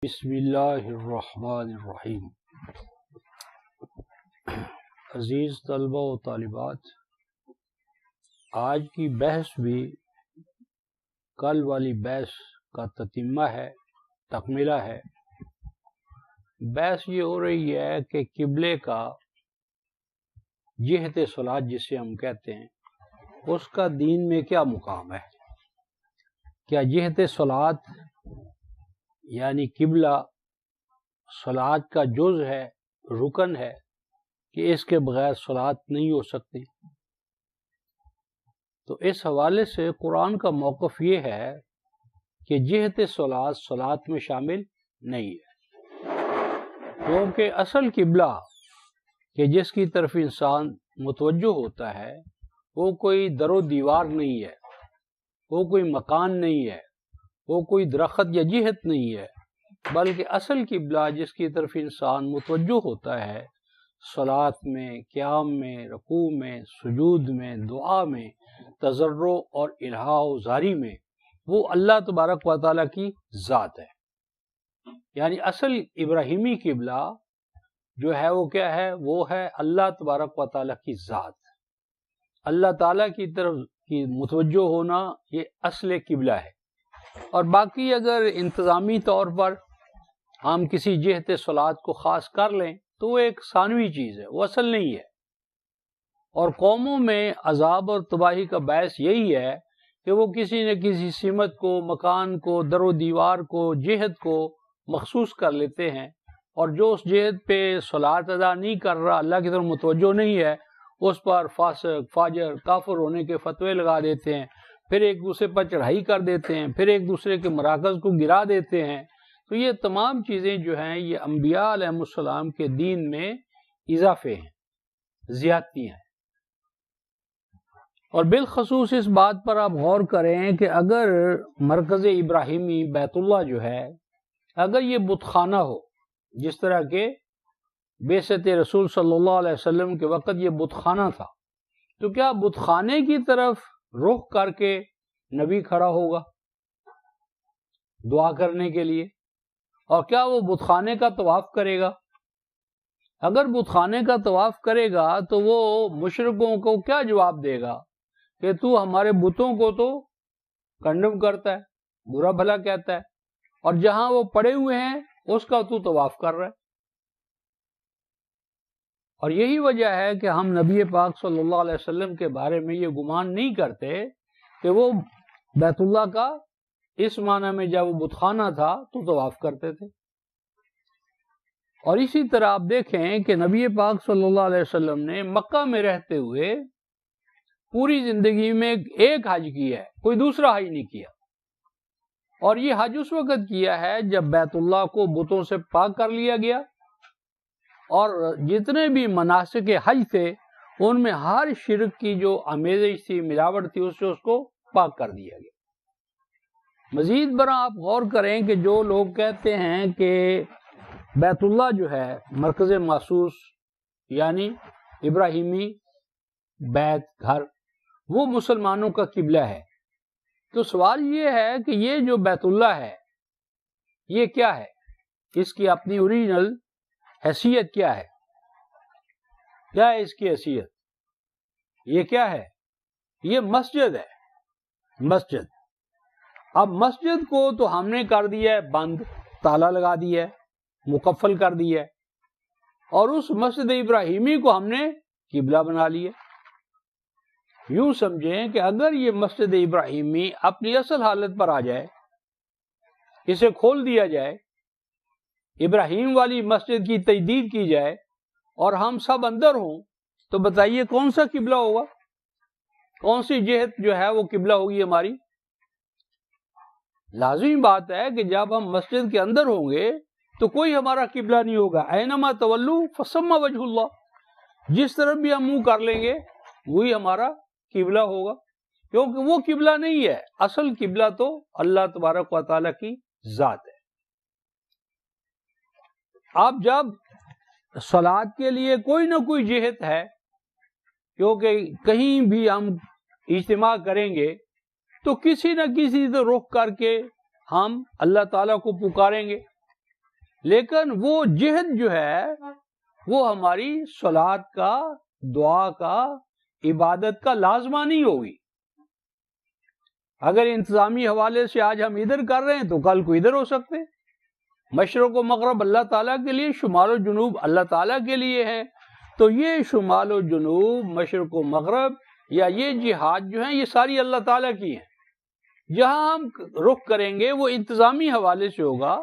بسم اللہ الرحمن الرحیم۔ عزیز طلبہ و طالبات، آج کی بحث بھی کل والی بحث کا تتمہ ہے، تکملہ ہے۔ بحث یہ ہو رہی ہے کہ قبلے کا جہت صلاۃ جسے ہم کہتے ہیں، اس کا دین میں کیا مقام ہے؟ کیا جہت صلاۃ یعنی قبلہ صلاۃ کا جز ہے، رکن ہے، کہ اس کے بغیر صلاۃ نہیں ہو سکتی؟ تو اس حوالے سے قرآن کا موقف یہ ہے کہ جہت صلاۃ صلاۃ میں شامل نہیں ہے، کیونکہ اصل قبلہ کہ جس کی طرف انسان متوجہ ہوتا ہے وہ کوئی در و دیوار نہیں ہے، وہ کوئی مکان نہیں ہے، وہ کوئی درخت یا جہت نہیں ہے، بلکہ اصل قبلہ جس کی طرف انسان متوجہ ہوتا ہے صلاۃ میں، قیام میں، رکوع میں، سجود میں، دعا میں، تضرع اور الہا و زاری میں، وہ اللہ تبارک و تعالیٰ کی ذات ہے۔ یعنی اصل ابراہیمی قبلہ جو ہے وہ کیا ہے؟ وہ ہے اللہ تبارک و تعالیٰ کی ذات۔ اللہ تعالیٰ کی طرف کی متوجہ ہونا یہ اصل قبلہ ہے، اور باقی اگر انتظامی طور پر ہم کسی جہت صلاۃ کو خاص کر لیں تو وہ ایک ثانوی چیز ہے، وہ اصل نہیں ہے۔ اور قوموں میں عذاب اور تباہی کا باعث یہی ہے کہ وہ کسی نہ کسی سمت کو، مکان کو، در و دیوار کو، جہت کو مخصوص کر لیتے ہیں، اور جو اس جہت پہ صلاۃ ادا نہیں کر رہا، اللہ کی طرف متوجہ نہیں ہے، اس پر فاسق، فاجر، کافر ہونے کے فتوے لگا دیتے ہیں، پھر ایک دوسرے پر چڑھائی کر دیتے ہیں، پھر ایک دوسرے کے مراکز کو گرا دیتے ہیں۔ تو یہ تمام چیزیں جو ہیں یہ انبیاء علیہ السلام کے دین میں اضافے ہیں، زیادتی ہیں۔ اور بالخصوص اس بات پر آپ غور کریں کہ اگر مرکز ابراہیمی بیت اللہ جو ہے، اگر یہ بت خانہ ہو، جس طرح کہ بعثت رسول صلی اللہ علیہ وسلم کے وقت یہ بت خانہ تھا، تو کیا بت خانے کی طرف رخ کر کے نبی کھڑا ہوگا دعا کرنے کے لیے؟ اور کیا وہ بت خانے کا طواف کرے گا؟ اگر بت خانے کا طواف کرے گا تو وہ مشرکوں کو کیا جواب دے گا کہ تو ہمارے بتوں کو تو کنڈم کرتا ہے، برا بھلا کہتا ہے، اور جہاں وہ پڑے ہوئے ہیں اس کا تو طواف کر رہا ہے۔ اور یہی وجہ ہے کہ ہم نبی پاک صلی اللہ علیہ وسلم کے بارے میں یہ گمان نہیں کرتے کہ وہ بیت اللہ کا اس معنی میں جب وہ بت خانہ تھا تو طواف کرتے تھے۔ اور اسی طرح آپ دیکھیں کہ نبی پاک صلی اللہ علیہ وسلم نے مکہ میں رہتے ہوئے پوری زندگی میں ایک حج کیا ہے، کوئی دوسرا حج نہیں کیا، اور یہ حج اس وقت کیا ہے جب بیت اللہ کو بتوں سے پاک کر لیا گیا، اور جتنے بھی مناسک حج تھے ان میں ہر شرک کی جو آمیزش تھی، ملاوٹ تھی، اس سے اس کو پاک کر دیا گیا۔ مزید برآں آپ غور کریں کہ جو لوگ کہتے ہیں کہ بیت اللہ جو ہے مرکز محسوس یعنی ابراہیمی بیت گھر، وہ مسلمانوں کا قبلہ ہے، تو سوال یہ ہے کہ یہ جو بیت اللہ ہے یہ کیا ہے؟ اس کی اپنی اوریجنل حیثیت کیا ہے؟ کیا ہے اس کی حیثیت؟ یہ کیا ہے؟ یہ مسجد ہے، مسجد۔ اب مسجد کو تو ہم نے کر دیا ہے بند، تالا لگا دیا ہے، مقفل کر دیا ہے، اور اس مسجد ابراہیمی کو ہم نے قبلہ بنا لیا۔ یوں سمجھیں کہ اگر یہ مسجد ابراہیمی اپنی اصل حالت پر آ جائے، اسے کھول دیا جائے، ابراہیم والی مسجد کی تجدید کی جائے، اور ہم سب اندر ہوں، تو بتائیے کون سا قبلہ ہوگا؟ کون سی جہت جو ہے وہ قبلہ ہوگی ہماری؟ لازمی بات ہے کہ جب ہم مسجد کے اندر ہوں گے تو کوئی ہمارا قبلہ نہیں ہوگا۔ اینما تولو فثم وجہ اللہ، جس طرف بھی ہم منہ کر لیں گے وہی ہمارا قبلہ ہوگا، کیونکہ وہ قبلہ نہیں ہے، اصل قبلہ تو اللہ تبارک و تعالیٰ کی ذات ہے۔ اب جب صلاۃ کے لیے کوئی نہ کوئی جہت ہے، کیونکہ کہیں بھی ہم اجتماع کریں گے تو کسی نہ کسی سے رخ کر کے ہم اللہ تعالیٰ کو پکاریں گے، لیکن وہ جہد جو ہے وہ ہماری صلات کا، دعا کا، عبادت کا لازمہ نہیں ہوگی۔ اگر انتظامی حوالے سے آج ہم ادھر کر رہے ہیں تو کل کو ادھر ہو سکتے۔ مشرق و مغرب اللہ تعالیٰ کے لیے، شمال و جنوب اللہ تعالیٰ کے لیے ہے۔ تو یہ شمال و جنوب، مشرق و مغرب یا یہ جہاد جو ہیں یہ ساری اللہ تعالیٰ کی ہیں۔ جہاں ہم رخ کریں گے وہ انتظامی حوالے سے ہوگا،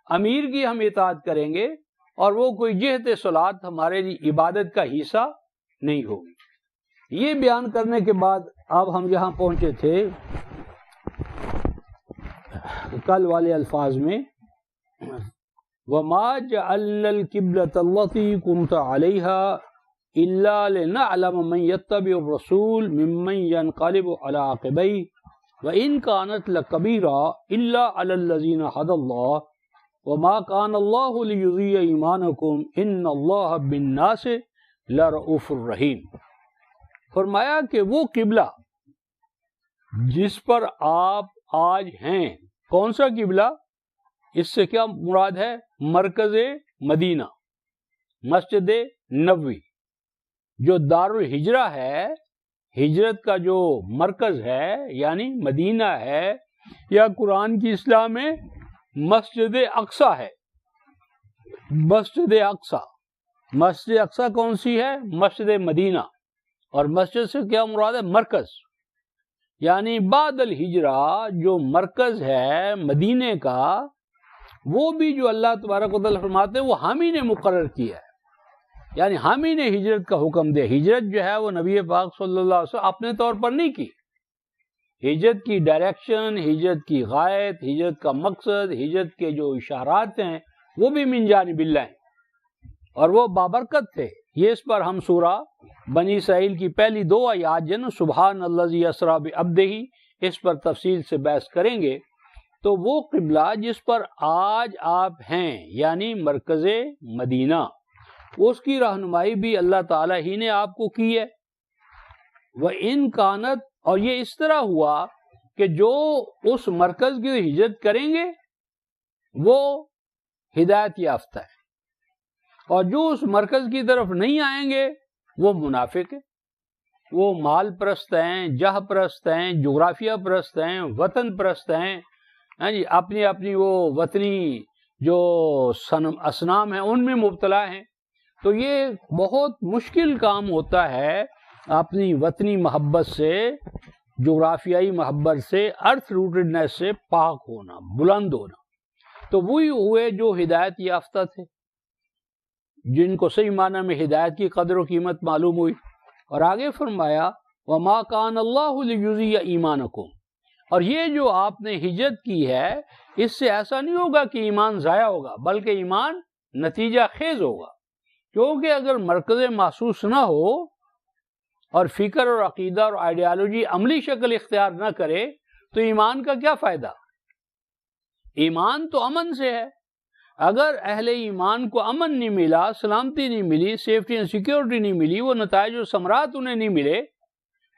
امیر کی ہم اطاعت کریں گے، اور وہ کوئی جہت صلات ہمارے لیے عبادت کا حصہ نہیں ہوگی۔ یہ بیان کرنے کے بعد اب ہم یہاں پہنچے تھے کل والے الفاظ میں، وَمَا جَعَلْنَا الْقِبْلَةَ الَّتِي كُنْتَ عَلَيْهَا إِلَّا لِنَعْلَمَ مَن يَتَّبِعُ الرَّسُولَ مِمَّن يَنقَلِبُ عَلَىٰ عَقِبَيْهِ وَإِن كَانَتْ لَكَبِيرَةٌ إِلَّا عَلَى الَّذِينَ هَدَى اللَّهُ وَمَا كَانَ اللَّهُ لِيُضِيعَ إِيمَانَكُمْ إِنَّ اللَّهَ بِالنَّاسِ لَرَءُوفٌ رَحِيمٌ۔ فرمایا کہ وہ قبلہ جس پر آپ آج ہیں، کون سا قبلہ؟ اس سے کیا مراد ہے؟ مرکز مدینہ، مسجد نبوی، جو دار الہجرہ ہے، ہجرت کا جو مرکز ہے یعنی مدینہ ہے، یا قرآن کی اصطلاح میں مسجد اقصی ہے۔ مسجد اقصی، مسجد اقصی کون سی ہے؟ مسجد مدینہ۔ اور مسجد سے کیا مراد ہے؟ مرکز، یعنی بعد الہجرہ جو مرکز ہے مدینے کا، وہ بھی جو اللہ تبارک و تعالیٰ فرماتے ہیں وہ ہم ہی نے مقرر کیا ہے، یعنی ہم ہی نے ہجرت کا حکم دیا۔ ہجرت جو ہے وہ نبی پاک صلی اللہ علیہ وسلم اپنے طور پر نہیں کی۔ ہجرت کی ڈائریکشن، ہجرت کی غایت، ہجرت کا مقصد، ہجرت کے جو اشارات ہیں وہ بھی من جانب اللہ ہیں، اور وہ بابرکت تھے۔ یہ اس پر ہم سورہ بنی اسرائیل کی پہلی 2 آیات جن سبحان الذی اسریٰ بعبدہ، اس پر تفصیل سے بحث کریں گے۔ تو وہ قبلہ جس پر آج آپ ہیں یعنی مرکز مدینہ، اس کی رہنمائی بھی اللہ تعالیٰ ہی نے آپ کو کی ہے۔ وَإِن كَانَتْ، اور یہ اس طرح ہوا کہ جو اس مرکز کی ہجرت کریں گے وہ ہدایت یافتہ ہے، اور جو اس مرکز کی طرف نہیں آئیں گے وہ منافق ہے، وہ مال پرست ہیں، جہ پرست ہیں، جغرافیہ پرست ہیں، وطن پرست ہیں، جی اپنی اپنی وہ وطنی جو اصنام ہیں ان میں مبتلا ہیں۔ تو یہ بہت مشکل کام ہوتا ہے اپنی وطنی محبت سے، جغرافیائی محبت سے، ارتھ روٹڈنس سے پاک ہونا، بلند ہونا۔ تو وہی ہوئے جو ہدایت یافتہ تھے، جن کو صحیح معنی میں ہدایت کی قدر و قیمت معلوم ہوئی۔ اور آگے فرمایا وَمَا كَانَ اللَّهُ لِيُضِيعَ إِيمَانَكُمْ، اور یہ جو آپ نے ہجرت کی ہے اس سے ایسا نہیں ہوگا کہ ایمان ضائع ہوگا، بلکہ ایمان نتیجہ خیز ہوگا۔ کیونکہ اگر مرکز محسوس نہ ہو اور فکر اور عقیدہ اور آئیڈیالوجی عملی شکل اختیار نہ کرے تو ایمان کا کیا فائدہ؟ ایمان تو امن سے ہے۔ اگر اہل ایمان کو امن نہیں ملا، سلامتی نہیں ملی، سیفٹی اینڈ سیکیورٹی نہیں ملی، وہ نتائج و ثمرات انہیں نہیں ملے،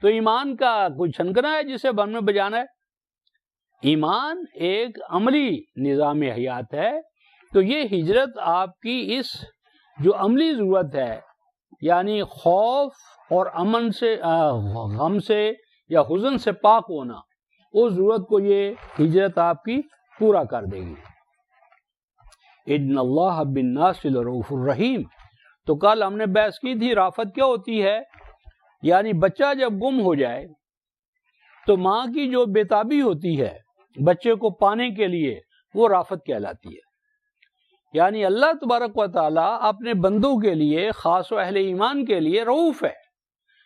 تو ایمان کا کوئی چھنکنا ہے جسے بن میں بجانا ہے؟ ایمان ایک عملی نظام حیات ہے۔ تو یہ ہجرت آپ کی اس جو عملی ضرورت ہے، یعنی خوف اور امن سے، غم سے یا حزن سے پاک ہونا، اس ضرورت کو یہ ہجرت آپ کی پورا کر دے گی۔ ان اللہ بالناس لرؤوف الرحیم۔ تو کل ہم نے بحث کی تھی رافت کیا ہوتی ہے، یعنی بچہ جب گم ہو جائے تو ماں کی جو بےتابی ہوتی ہے بچے کو پانے کے لیے وہ رافت کہلاتی ہے۔ یعنی اللہ تبارک و تعالیٰ اپنے بندوں کے لیے، خاص و اہل ایمان کے لیے رؤوف ہے،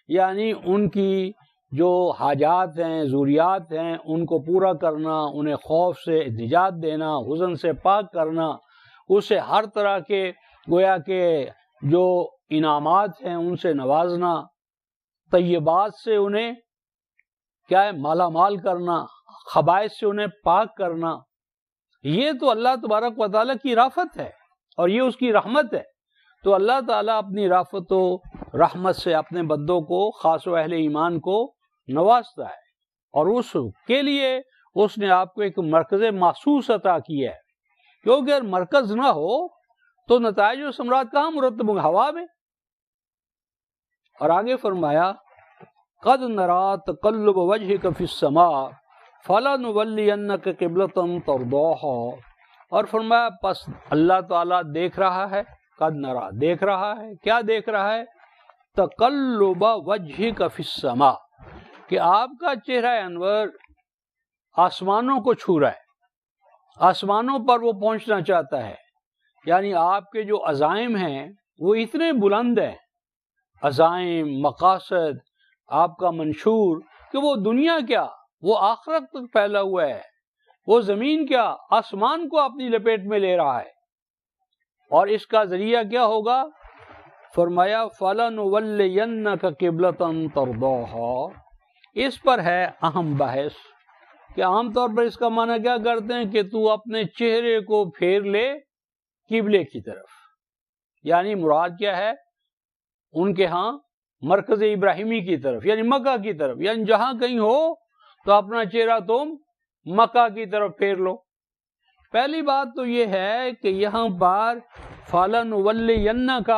یعنی ان کی جو حاجات ہیں، ضروریات ہیں، ان کو پورا کرنا، انہیں خوف سے نجات دینا، حزن سے پاک کرنا، اسے ہر طرح کے گویا کہ جو انعامات ہیں ان سے نوازنا، طیبات سے انہیں کیا ہے مالا مال کرنا، خبائث سے انہیں پاک کرنا، یہ تو اللہ تبارک و تعالیٰ کی رافت ہے اور یہ اس کی رحمت ہے۔ تو اللہ تعالیٰ اپنی رافت و رحمت سے اپنے بندوں کو، خاص و اہل ایمان کو نوازتا ہے، اور اس کے لیے اس نے آپ کو ایک مرکز محسوس عطا کیا ہے کیونکہ اگر مرکز نہ ہو تو نتائج و ثمرات کہاں مرتب ہوں گے؟ ہوا میں۔ اور آگے فرمایا قد نرا تقلب وجهك في السماء فلنولينك قبلة ترضاها، اور فرمایا پس اللہ تعالیٰ دیکھ رہا ہے، قد نرا دیکھ رہا ہے، کیا دیکھ رہا ہے؟ تقلب وجهك في السماء، کہ آپ کا چہرہ انور آسمانوں کو چھو رہا ہے، آسمانوں پر وہ پہنچنا چاہتا ہے، یعنی آپ کے جو عزائم ہیں وہ اتنے بلند ہیں، عزائم، مقاصد، آپ کا منشور، کہ وہ دنیا کیا وہ آخرت تک پھیلا ہوا ہے، وہ زمین کیا آسمان کو اپنی لپیٹ میں لے رہا ہے۔ اور اس کا ذریعہ کیا ہوگا؟ فرمایا فَلَنُوَلِّيَنَّكَ قِبْلَةً تَرْضَاهَا، اس پر ہے اہم بحث کہ عام طور پر اس کا معنی کیا کرتے ہیں کہ تو اپنے چہرے کو پھیر لے قبلے کی طرف، یعنی مراد کیا ہے؟ ان کے ہاں مرکز ابراہیمی کی طرف، یعنی مکہ کی طرف، یعنی جہاں کہیں ہو تو اپنا چہرہ تم مکہ کی طرف پھیر لو۔ پہلی بات تو یہ ہے کہ یہاں پر فَلَنُوَلِّيَنَّكَ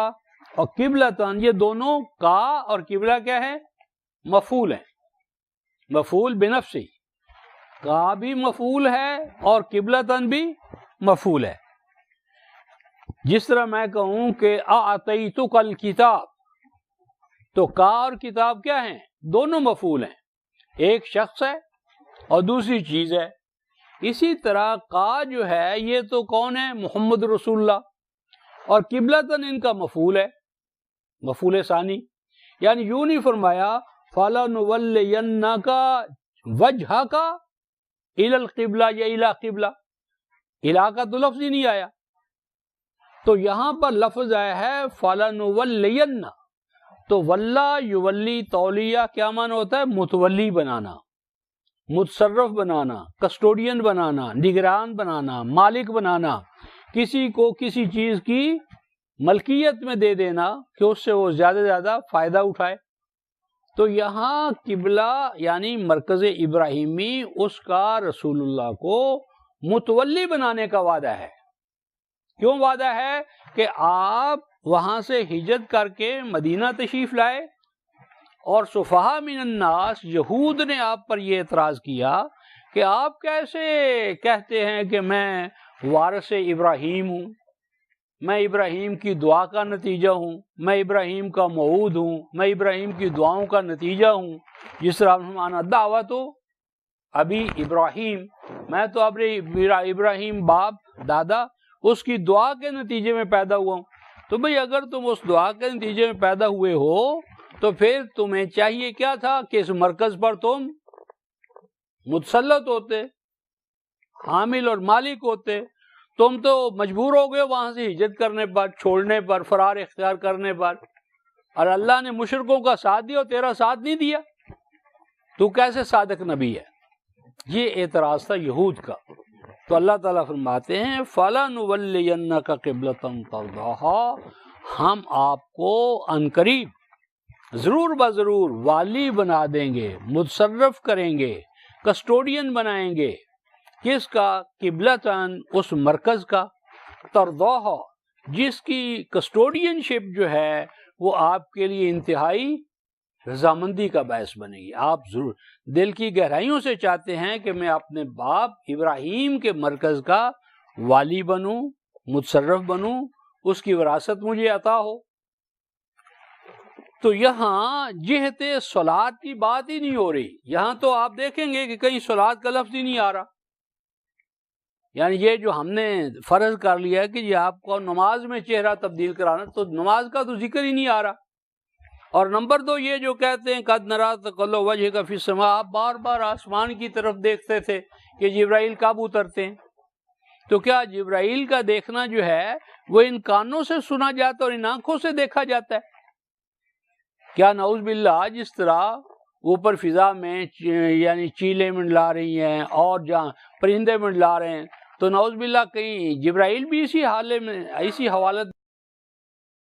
اور قبلتاً، یہ دونوں کا اور قبلہ کیا ہے؟ مفعول ہیں، مفعول بنفسی، کا بھی مفعول ہے اور قبلتاً بھی مفعول ہے۔ جس طرح میں کہوں کہ اعطیتک الکتاب، تو کا اور کتاب کیا ہیں؟ دونوں مفعول ہیں، ایک شخص ہے اور دوسری چیز ہے۔ اسی طرح کا جو ہے یہ تو کون ہے؟ محمد رسول اللہ، اور قبلتاً ان کا مفعول ہے، مفعول ثانی، یعنی یوں نہیں فرمایا فَلَنُوَلِّيَنَّكَ وَجْهَكَ إِلَى الْقِبْلَةِ یا إِلَى قبلہ، اِلَى کا تو لفظ ہی نہیں آیا، تو یہاں پر لفظ آیا ہے فَلَنُوَلِّيَنَّ، تو ولا یولی تولیہ کیا معنی ہوتا ہے؟ متولی بنانا، متصرف بنانا، کسٹوڈین بنانا، نگران بنانا، مالک بنانا، کسی کو کسی چیز کی ملکیت میں دے دینا کہ اس سے وہ زیادہ سے زیادہ فائدہ اٹھائے۔ تو یہاں قبلہ یعنی مرکز ابراہیمی، اس کا رسول اللہ کو متولی بنانے کا وعدہ ہے۔ کیوں وعدہ ہے؟ کہ آپ وہاں سے ہجرت کر کے مدینہ تشریف لائے، اور صفحاء من الناس، یہود نے آپ پر یہ اعتراض کیا کہ آپ کیسے کہتے ہیں کہ میں وارث ابراہیم ہوں، میں ابراہیم کی دعا کا نتیجہ ہوں، میں ابراہیم کا موعود ہوں، میں ابراہیم کی دعاؤں کا نتیجہ ہوں، جس طرح ہمارا دعوت ہو ابھی ابراہیم، میں تو اپنے ابراہیم باپ دادا اس کی دعا کے نتیجے میں پیدا ہوا ہوں۔ تو بھئی اگر تم اس دعا کے نتیجے میں پیدا ہوئے ہو تو پھر تمہیں چاہیے کیا تھا کہ اس مرکز پر تم متسلط ہوتے، حامل اور مالک ہوتے۔ تم تو مجبور ہو گئے وہاں سے ہجرت کرنے پر، چھوڑنے پر، فرار اختیار کرنے پر، اور اللہ نے مشرکوں کا ساتھ دیا اور تیرا ساتھ نہیں دیا، تو کیسے صادق نبی ہے؟ یہ اعتراض تھا یہود کا۔ تو اللہ تعالیٰ فرماتے ہیں فَلَنُوَلِّيَنَّكَ قِبْلَةً تَرْضَاهَا، ہم آپ کو عنقریب ضرور بضرور والی بنا دیں گے، متصرف کریں گے، کسٹوڈین بنائیں گے، کس کا؟ قبلتاً، اس مرکز کا، ترضاها، جس کی کسٹوڈین شپ جو ہے وہ آپ کے لیے انتہائی رضامندی کا باعث بنے گی۔ آپ ضرور دل کی گہرائیوں سے چاہتے ہیں کہ میں اپنے باپ ابراہیم کے مرکز کا والی بنوں، متصرف بنوں، اس کی وراثت مجھے عطا ہو۔ تو یہاں جہت صلاۃ کی بات ہی نہیں ہو رہی، یہاں تو آپ دیکھیں گے کہ کہیں صلاۃ کا لفظ ہی نہیں آ رہا، یعنی یہ جو ہم نے فرض کر لیا ہے کہ یہ آپ کو نماز میں چہرہ تبدیل کرانا، تو نماز کا تو ذکر ہی نہیں آ رہا۔ اور نمبر 2 یہ جو کہتے ہیں قد نرا تقلب وجهك فی السماء، آپ بار بار آسمان کی طرف دیکھتے تھے کہ جبرائیل کب اترتے ہیں، تو کیا جبرائیل کا دیکھنا جو ہے وہ ان کانوں سے سنا جاتا ہے اور ان آنکھوں سے دیکھا جاتا ہے؟ کیا نعوذ باللہ جس طرح اوپر فضا میں یعنی چیلیں منڈلا رہی ہیں اور جہاں پرندے منڈلا رہے ہیں، تو نعوذ باللہ کہیں جبرائیل بھی اسی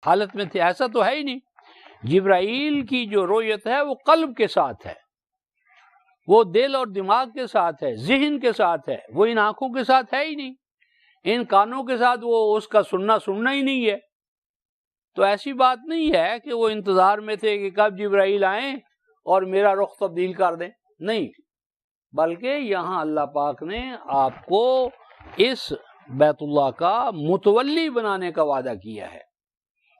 حالت میں تھے؟ ایسا تو ہے ہی نہیں۔ جبرائیل کی جو رؤیت ہے وہ قلب کے ساتھ ہے، وہ دل اور دماغ کے ساتھ ہے، ذہن کے ساتھ ہے، وہ ان آنکھوں کے ساتھ ہے ہی نہیں۔ ان کانوں کے ساتھ وہ اس کا سننا ہی نہیں ہے. تو ایسی بات نہیں ہے کہ وہ انتظار میں تھے کہ کب جبرائیل آئیں اور میرا رخ تبدیل کر دیں، نہیں، بلکہ یہاں اللہ پاک نے آپ کو اس بیت اللہ کا متولی بنانے کا وعدہ کیا ہے.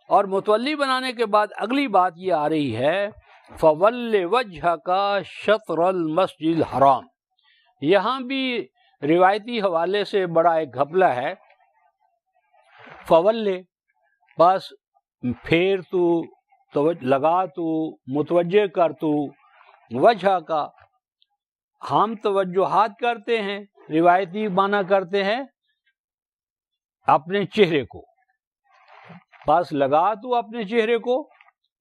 اور متولی بنانے کے بعد اگلی بات یہ آ رہی ہے فَوَلِّ وَجْهَكَ شَطْرَ الْمَسْجِدِ الْحَرَامِ. یہاں بھی روایتی حوالے سے بڑا ایک گھپلہ ہے. فَوَلِّ بس پھیر تو لگا تو متوجہ کر تو وجہ کا ہم توجہات کرتے ہیں، روایتی معنی کرتے ہیں اپنے چہرے کو، بس لگا تو اپنے چہرے کو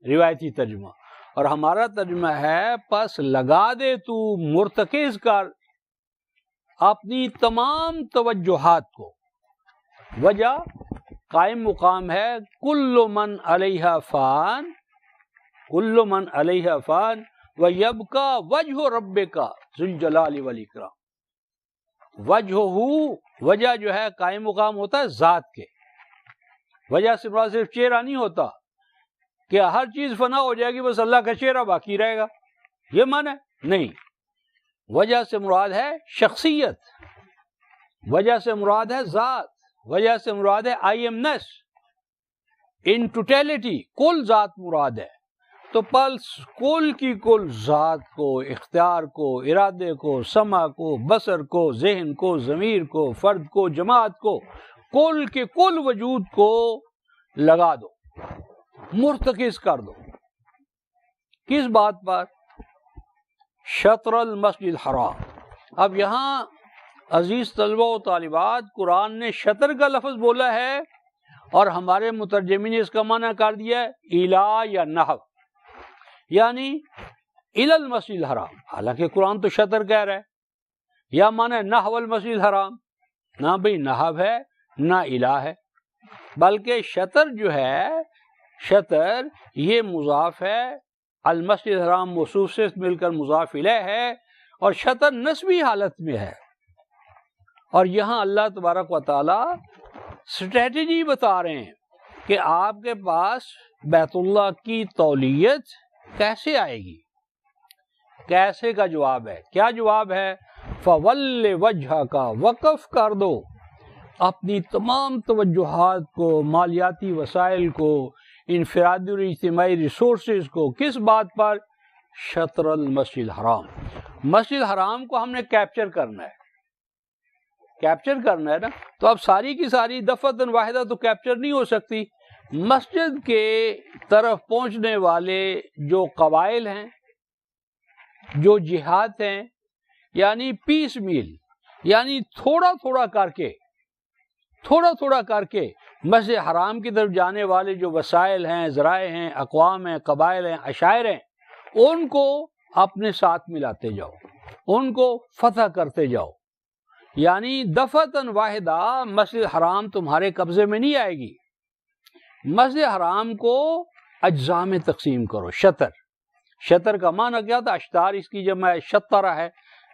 روایتی ترجمہ، اور ہمارا ترجمہ ہے پس لگا دے تو مرتکز کر اپنی تمام توجہات کو. وجہ قائم مقام ہے کل من علیہا فان، کل من علیہا فان ویبقا وجہ ربک ذو الجلال والاکرام. وجہ جو ہے قائم مقام ہوتا ہے ذات کے. وجہ سے مراد صرف چہرہ نہیں ہوتا کہ ہر چیز فنا ہو جائے گی بس اللہ کا چہرہ باقی رہے گا، یہ معنی نہیں. وجہ سے مراد ہے شخصیت، وجہ سے مراد ہے ذات، وجہ سے مراد ہے آئی ایم نیس ان ٹوٹیلٹی، کل ذات مراد ہے. تو پلس کل کی کل ذات کو، اختیار کو، ارادے کو، سمع کو، بصر کو، ذہن کو، ضمیر کو، فرد کو، جماعت کو، کل کے کل وجود کو لگا دو، مرتکز کر دو. کس بات پر؟ شطر المسجد الحرام. اب یہاں عزیز طلبہ و طالبات، قرآن نے شطر کا لفظ بولا ہے اور ہمارے مترجمین نے اس کا معنی کر دیا ہے الا یا نحو، یعنی الی المسجد الحرام. حالانکہ قرآن تو شطر کہہ رہا ہے، یا معنی نحو المسجد الحرام. نہ بھئی نحو ہے نہ الہ ہے، بلکہ شطر جو ہے، شطر یہ مضاف ہے، المسجد الحرام موصوف سے مل کر مضاف الیہ ہے، اور شطر نسبی حالت میں ہے. اور یہاں اللہ تبارک و تعالی اسٹریٹجی بتا رہے ہیں کہ آپ کے پاس بیت اللہ کی تولیت کیسے آئے گی. کیسے کا جواب ہے، کیا جواب ہے؟ فَوَلِّ وَجْهَكَ، وقف کر دو اپنی تمام توجہات کو، مالیاتی وسائل کو، انفرادی اور اجتماعی ریسورسز کو. کس بات پر؟ شطر المسجد الحرام. مسجد حرام کو ہم نے کیپچر کرنا ہے، کیپچر کرنا ہے نا. تو اب ساری کی ساری دفعتاً واحدہ تو کیپچر نہیں ہو سکتی. مسجد کے طرف پہنچنے والے جو قبائل ہیں، جو جہات ہیں، یعنی پیس میل، یعنی تھوڑا تھوڑا کر کے مسجد حرام کی طرف جانے والے جو وسائل ہیں، ذرائع ہیں، اقوام ہیں، قبائل ہیں، عشائر ہیں، ان کو اپنے ساتھ ملاتے جاؤ، ان کو فتح کرتے جاؤ. یعنی دفعتاً واحدہ مسجد حرام تمہارے قبضے میں نہیں آئے گی. مسجد حرام کو اجزاء میں تقسیم کرو. شطر کا معنی کیا تھا؟ اشتار، اس کی جمع شطرہ ہے،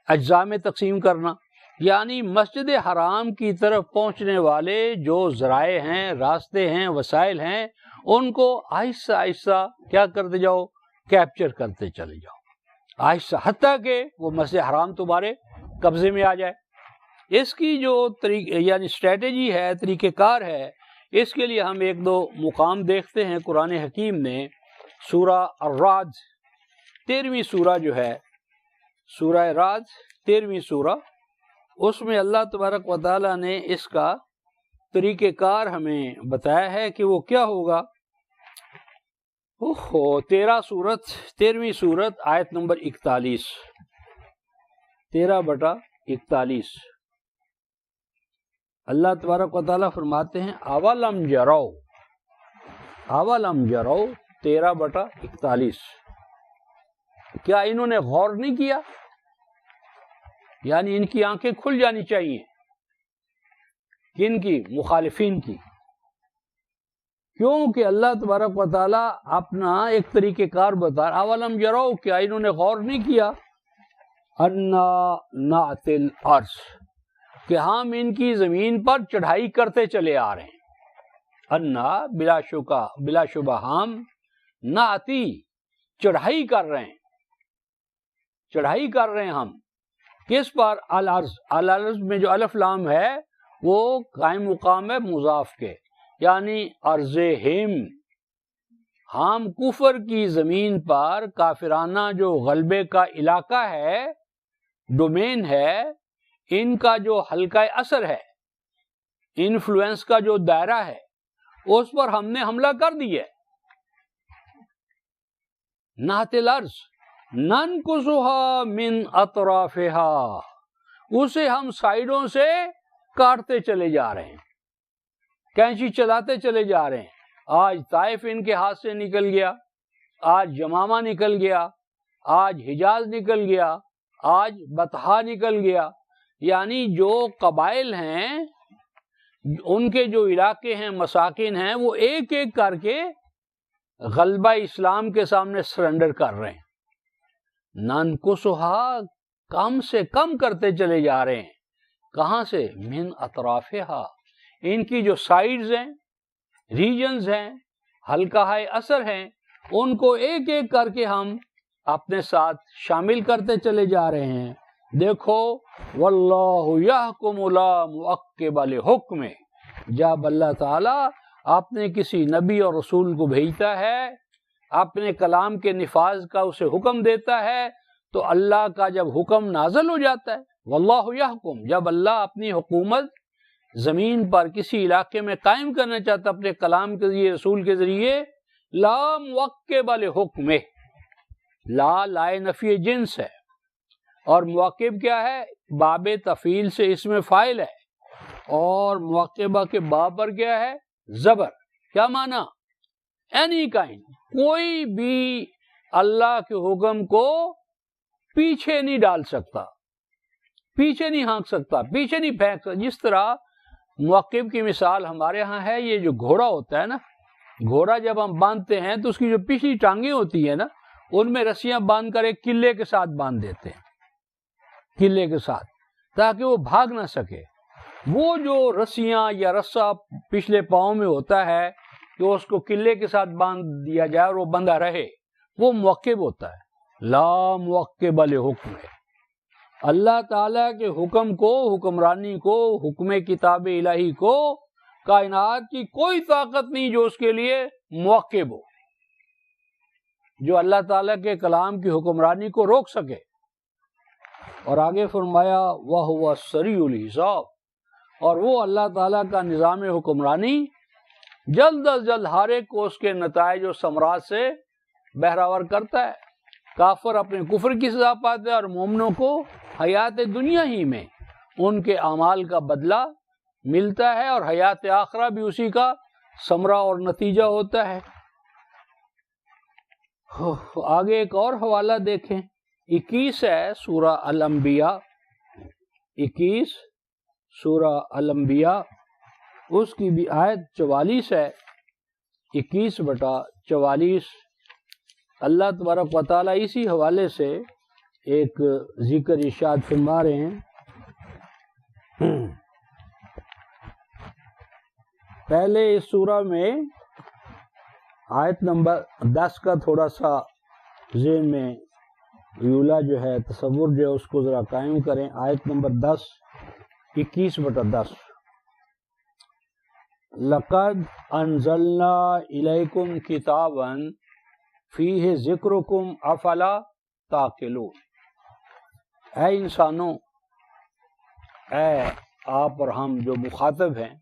اجزاء میں تقسیم کرنا. یعنی مسجد حرام کی طرف پہنچنے والے جو ذرائع ہیں، راستے ہیں، وسائل ہیں، ان کو آہستہ آہستہ کیا کرتے جاؤ؟ کیپچر کرتے چلے جاؤ، آہستہ، حتیٰ کہ وہ مسجد حرام تمہارے قبضے میں آ جائے. اس کی جو یعنی اسٹریٹجی ہے، طریقہ کار ہے، اس کے لیے ہم ایک دو مقام دیکھتے ہیں. قرآن حکیم نے سورہ الرعد 13ویں سورہ جو ہے، سورہ رعد 13ویں سورہ، اس میں اللہ تبارک و تعالیٰ نے اس کا طریقہ کار ہمیں بتایا ہے کہ وہ کیا ہوگا. 13ویں سورت آیت نمبر 41، 13/41. اللہ تبارک و تعالیٰ فرماتے ہیں اولم جرو، 13/41. کیا انہوں نے غور نہیں کیا؟ یعنی ان کی آنکھیں کھل جانی چاہیے. کن کی؟ مخالفین کی. کیونکہ اللہ تبارک و تعالیٰ اپنا ایک طریقہ کار بتا رہا. اولم جرو، کیا انہوں نے غور نہیں کیا؟ انا نأتی الارض، کہ ہم ان کی زمین پر چڑھائی کرتے چلے آ رہے ہیں. انا بلا شبہ ہم ناتی چڑھائی کر رہے ہیں ہم کس پر؟ الارض میں جو الف لام ہے وہ قائم مقام ہے مضاف کے، یعنی ارض ہم کفر کی زمین پر کافرانہ جو غلبے کا علاقہ ہے، ڈومین ہے، ان کا جو حلقہ اثر ہے، انفلوئنس کا جو دائرہ ہے، اس پر ہم نے حملہ کر دیا. نحت الارض ننقصها من اطرافها، اسے ہم سائیڈوں سے کاٹتے چلے جا رہے ہیں، کینچی چلاتے چلے جا رہے ہیں. آج طائف ان کے ہاتھ سے نکل گیا، آج یمامہ نکل گیا، آج حجاز نکل گیا، آج بطحا نکل گیا. یعنی جو قبائل ہیں، ان کے جو علاقے ہیں، مساکن ہیں، وہ ایک ایک کر کے غلبہ اسلام کے سامنے سرنڈر کر رہے ہیں. ننقصها کم سے کم کرتے چلے جا رہے ہیں. کہاں سے؟ من اطرافها، ان کی جو سائیڈز ہیں، ریجنز ہیں، حلقہ اثر ہیں، ان کو ایک ایک کر کے ہم اپنے ساتھ شامل کرتے چلے جا رہے ہیں. دیکھو واللہ یحکم لا معقب لحکمہ، جب اللہ تعالی اپنے کسی نبی اور رسول کو بھیجتا ہے، اپنے کلام کے نفاذ کا اسے حکم دیتا ہے، تو اللہ کا جب حکم نازل ہو جاتا ہے، واللہ یحکم، جب اللہ اپنی حکومت زمین پر کسی علاقے میں قائم کرنا چاہتا اپنے کلام کے ذریعے، رسول کے ذریعے، لا معقب لحکمہ، لا لائے نفی جنس ہے، اور معقب کیا ہے؟ باب تفعیل سے اسم فاعل ہے، اور معقبہ کے باب پر کیا ہے؟ زبر. کیا معنی؟ اینی کائنڈ، کوئی بھی اللہ کے حکم کو پیچھے نہیں ڈال سکتا، پیچھے نہیں ہانک سکتا، پیچھے نہیں پھینک سکتا. جس طرح معقب کی مثال ہمارے ہاں ہے، یہ جو گھوڑا ہوتا ہے نا، گھوڑا جب ہم باندھتے ہیں تو اس کی جو پچھلی ٹانگیں ہوتی ہیں نا، ان میں رسیاں باندھ کر ایک قلعے کے ساتھ باندھ دیتے ہیں، قلعے کے ساتھ، تاکہ وہ بھاگ نہ سکے. وہ جو رسیاں یا رسہ پچھلے پاؤں میں ہوتا ہے کہ اس کو قلعے کے ساتھ باندھ دیا جائے اور وہ بندھا رہے، وہ معقب ہوتا ہے. لا معقب لحکم ہے. اللہ تعالیٰ کے حکم کو، حکمرانی کو، حکم کتاب الہی کو، کائنات کی کوئی طاقت نہیں جو اس کے لیے معقب ہو، جو اللہ تعالیٰ کے کلام کی حکمرانی کو روک سکے. اور آگے فرمایا وَهُوَ السَّرِيعُ الْحِسَابِ، اور وہ اللہ تعالیٰ کا نظام حکمرانی جلد از جلد ہر ایک کو اس کے نتائج و ثمرات سے بہراور کرتا ہے. کافر اپنے کفر کی سزا پاتے ہیں، اور مومنوں کو حیات دنیا ہی میں ان کے اعمال کا بدلہ ملتا ہے، اور حیات آخرہ بھی اسی کا ثمرہ اور نتیجہ ہوتا ہے. آگے ایک اور حوالہ دیکھیں، 21 ہے سورہ الانبیاء، 21 سورہ الانبیاء، اس کی بھی آیت 44 ہے، 21/44. اللہ تبارک و تعالیٰ اسی حوالے سے ایک ذکر ارشاد فرما رہے ہیں. پہلے اس سورہ میں آیت نمبر 10 کا تھوڑا سا ذہن میں یولا جو ہے، تصور جو ہے، اس کو ذرا قائم کریں. آیت نمبر 10، 21/10. لَقَدْ أَنزَلْنَا إِلَيْكُمْ كِتَابًا فِيهِ ذِكْرُكُمْ أَفَلَا تَعْقِلُونَ. اے انسانوں، اے آپ اور ہم جو مخاطب ہیں،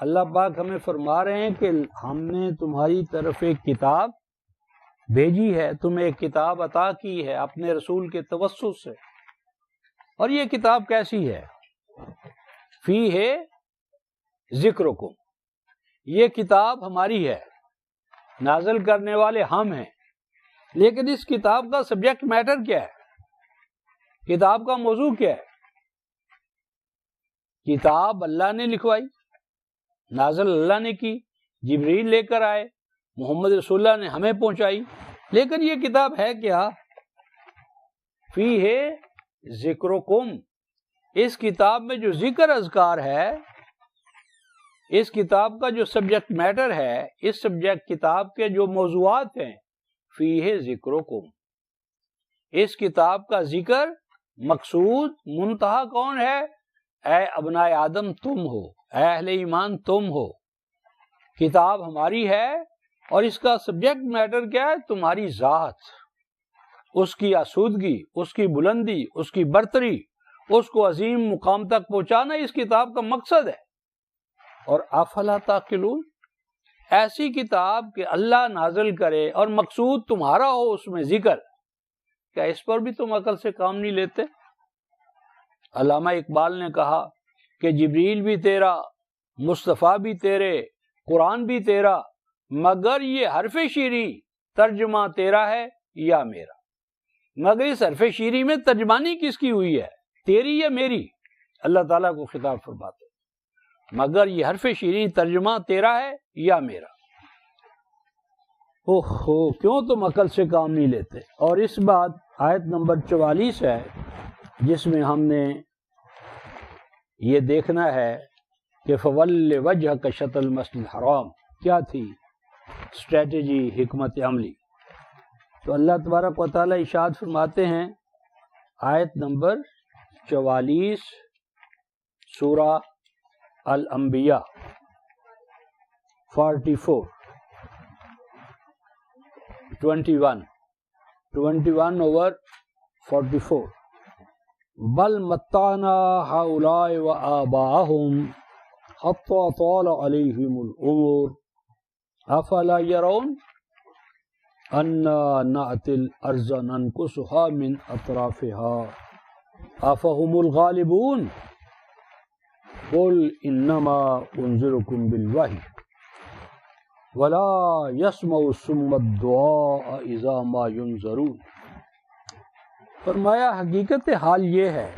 اللہ پاک ہمیں فرما رہے ہیں کہ ہم نے تمہاری طرف ایک کتاب بھیجی ہے، تمہیں ایک کتاب عطا کی ہے اپنے رسول کے توسط سے. اور یہ کتاب کیسی ہے؟ فیہ ذکرکم، یہ کتاب ہماری ہے، نازل کرنے والے ہم ہیں. لیکن اس کتاب کا سبجیکٹ میٹر کیا ہے؟ کتاب کا موضوع کیا ہے؟ کتاب اللہ نے لکھوائی، نازل اللہ نے کی، جبریل لے کر آئے، محمد رسول اللہ نے ہمیں پہنچائی. لیکن یہ کتاب ہے کیا؟ فیہ ذکرکم، اس کتاب میں جو ذکر اذکار ہے، اس کتاب کا جو سبجیکٹ میٹر ہے، اس سبجیکٹ کتاب کے جو موضوعات ہیں، فیہ ذکرکم، اس کتاب کا ذکر مقصود منتہا کون ہے؟ اے ابناء آدم تم ہو، اے اہل ایمان تم ہو، کتاب ہماری ہے اور اس کا سبجیکٹ میٹر کیا ہے؟ تمہاری ذات، اس کی آسودگی، اس کی بلندی، اس کی برتری، اس کو عظیم مقام تک پہنچانا اس کتاب کا مقصد ہے۔ اور افلا تعقلون، ایسی کتاب کہ اللہ نازل کرے اور مقصود تمہارا ہو اس میں ذکر، کیا اس پر بھی تم عقل سے کام نہیں لیتے؟ علامہ اقبال نے کہا کہ جبریل بھی تیرا، مصطفیٰ بھی تیرے، قرآن بھی تیرا، مگر یہ حرف شیری ترجمہ تیرا ہے یا میرا۔ مگر اس حرف شیری میں ترجمانی کس کی ہوئی ہے، تیری یا میری؟ اللہ تعالیٰ کو خطاب فرماتے، مگر یہ حرف شیریں ترجمہ تیرا ہے یا میرا؟ اوہو، کیوں تم عقل سے کام نہیں لیتے؟ اور اس بات آیت نمبر 44 ہے جس میں ہم نے یہ دیکھنا ہے کہ فَوَلِّ وَجْهَكَ شَطْرَ الْمَسْجِدِ الْحَرَامِ کیا تھی اسٹریٹجی، حکمت عملی۔ تو اللہ تبارک و تعالیٰ ارشاد فرماتے ہیں آیت نمبر 44 سورہ الانبیاء 21/44 بل متعنا هؤلاء وآباءهم حتى طال عليهم العمر افلا يرون انا نأتي الارض ننقصها من اطرافها افهم الغالبون قل انما انذركم بالوحی ولا يسمع الصم الدعاء اذا ما ينذرون۔ فرمایا حقیقت حال یہ ہے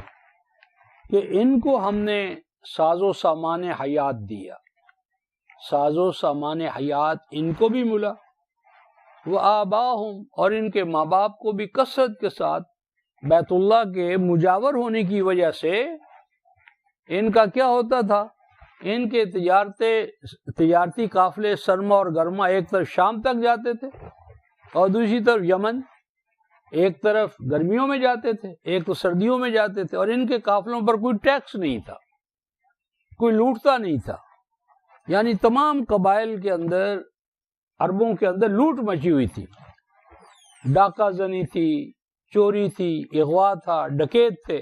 کہ ان کو ہم نے ساز و سامان حیات دیا، ساز و سامان حیات ان کو بھی ملا، وہ آباہم، اور ان کے ماں باپ کو بھی کثرت کے ساتھ بیت اللہ کے مجاور ہونے کی وجہ سے ان کا کیا ہوتا تھا، ان کے تجارتی قافلے سرما اور گرما ایک طرف شام تک جاتے تھے اور دوسری طرف یمن، ایک طرف گرمیوں میں جاتے تھے، ایک تو سردیوں میں جاتے تھے، اور ان کے قافلوں پر کوئی ٹیکس نہیں تھا، کوئی لوٹتا نہیں تھا۔ یعنی تمام قبائل کے اندر، عربوں کے اندر لوٹ مچی ہوئی تھی، ڈاکہ زنی تھی، چوری تھی، اغوا تھا، ڈکیت تھے،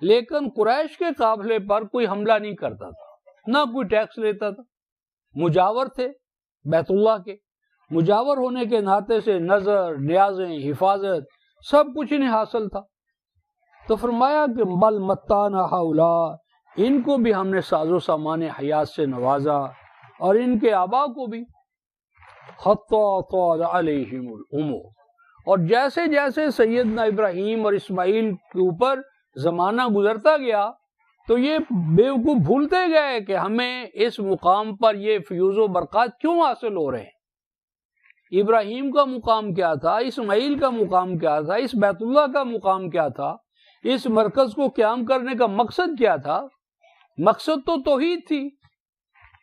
لیکن قریش کے قافلے پر کوئی حملہ نہیں کرتا تھا، نہ کوئی ٹیکس لیتا تھا، مجاور تھے بیت اللہ کے، مجاور ہونے کے ناطے سے نظر، نیازیں، حفاظت سب کچھ انہیں حاصل تھا۔ تو فرمایا کہ بل متعنا ہؤلاء، ان کو بھی ہم نے ساز و سامان حیات سے نوازا اور ان کے آبا کو بھی، حتی طال علیہم العمر، اور جیسے جیسے سیدنا ابراہیم اور اسماعیل کے اوپر زمانہ گزرتا گیا تو یہ بیوقوف بھولتے گئے کہ ہمیں اس مقام پر یہ فیوز و برکات کیوں حاصل ہو رہے ہیں۔ ابراہیم کا مقام کیا تھا، اسماعیل کا مقام کیا تھا، اس بیت اللہ کا مقام کیا تھا، اس مرکز کو قیام کرنے کا مقصد کیا تھا؟ مقصد تو توحید تھی،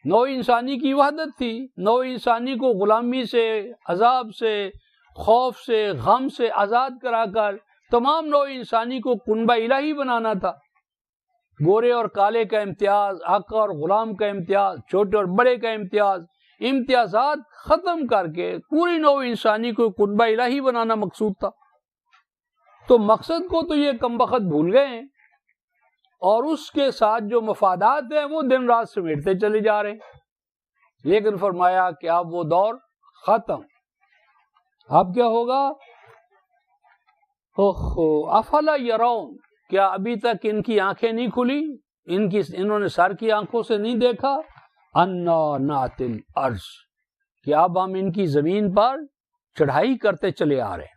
نوع انسانی کی وحدت تھی، نوع انسانی کو غلامی سے، عذاب سے، خوف سے، غم سے آزاد کرا کر تمام نوع انسانی کو کنبہ الہی بنانا تھا۔ گورے اور کالے کا امتیاز، آقا اور غلام کا امتیاز، چھوٹے اور بڑے کا امتیاز، امتیازات ختم کر کے پوری نوع انسانی کو کنبہ الہی بنانا مقصود تھا۔ تو مقصد کو تو یہ کم بخت بھول گئے ہیں، اور اس کے ساتھ جو مفادات ہیں وہ دن رات سمیٹتے چلے جا رہے ہیں۔ لیکن فرمایا کہ اب وہ دور ختم، اب کیا ہوگا؟ افلا یرون، کیا ابھی تک ان کی آنکھیں نہیں کھلی، انہوں نے سر کی آنکھوں سے نہیں دیکھا؟ انا نأتی الارض، کہ اب ہم ان کی زمین پر چڑھائی کرتے چلے آ رہے ہیں۔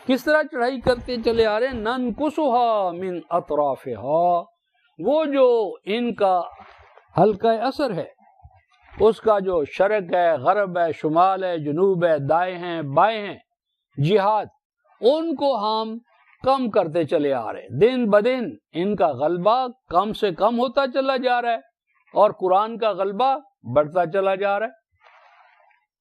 کس طرح چڑھائی کرتے چلے آ رہے ہیں؟ ننقصها من اطرافها، وہ جو ان کا حلقہ اثر ہے، اس کا جو شرق ہے، غرب ہے، شمال ہے، جنوب ہے، دائیں ہیں، بائیں ہیں، جہاد، ان کو ہم کم کرتے چلے آ رہے، دن بدن ان کا غلبہ کم سے کم ہوتا چلا جا رہا ہے اور قرآن کا غلبہ بڑھتا چلا جا رہا ہے۔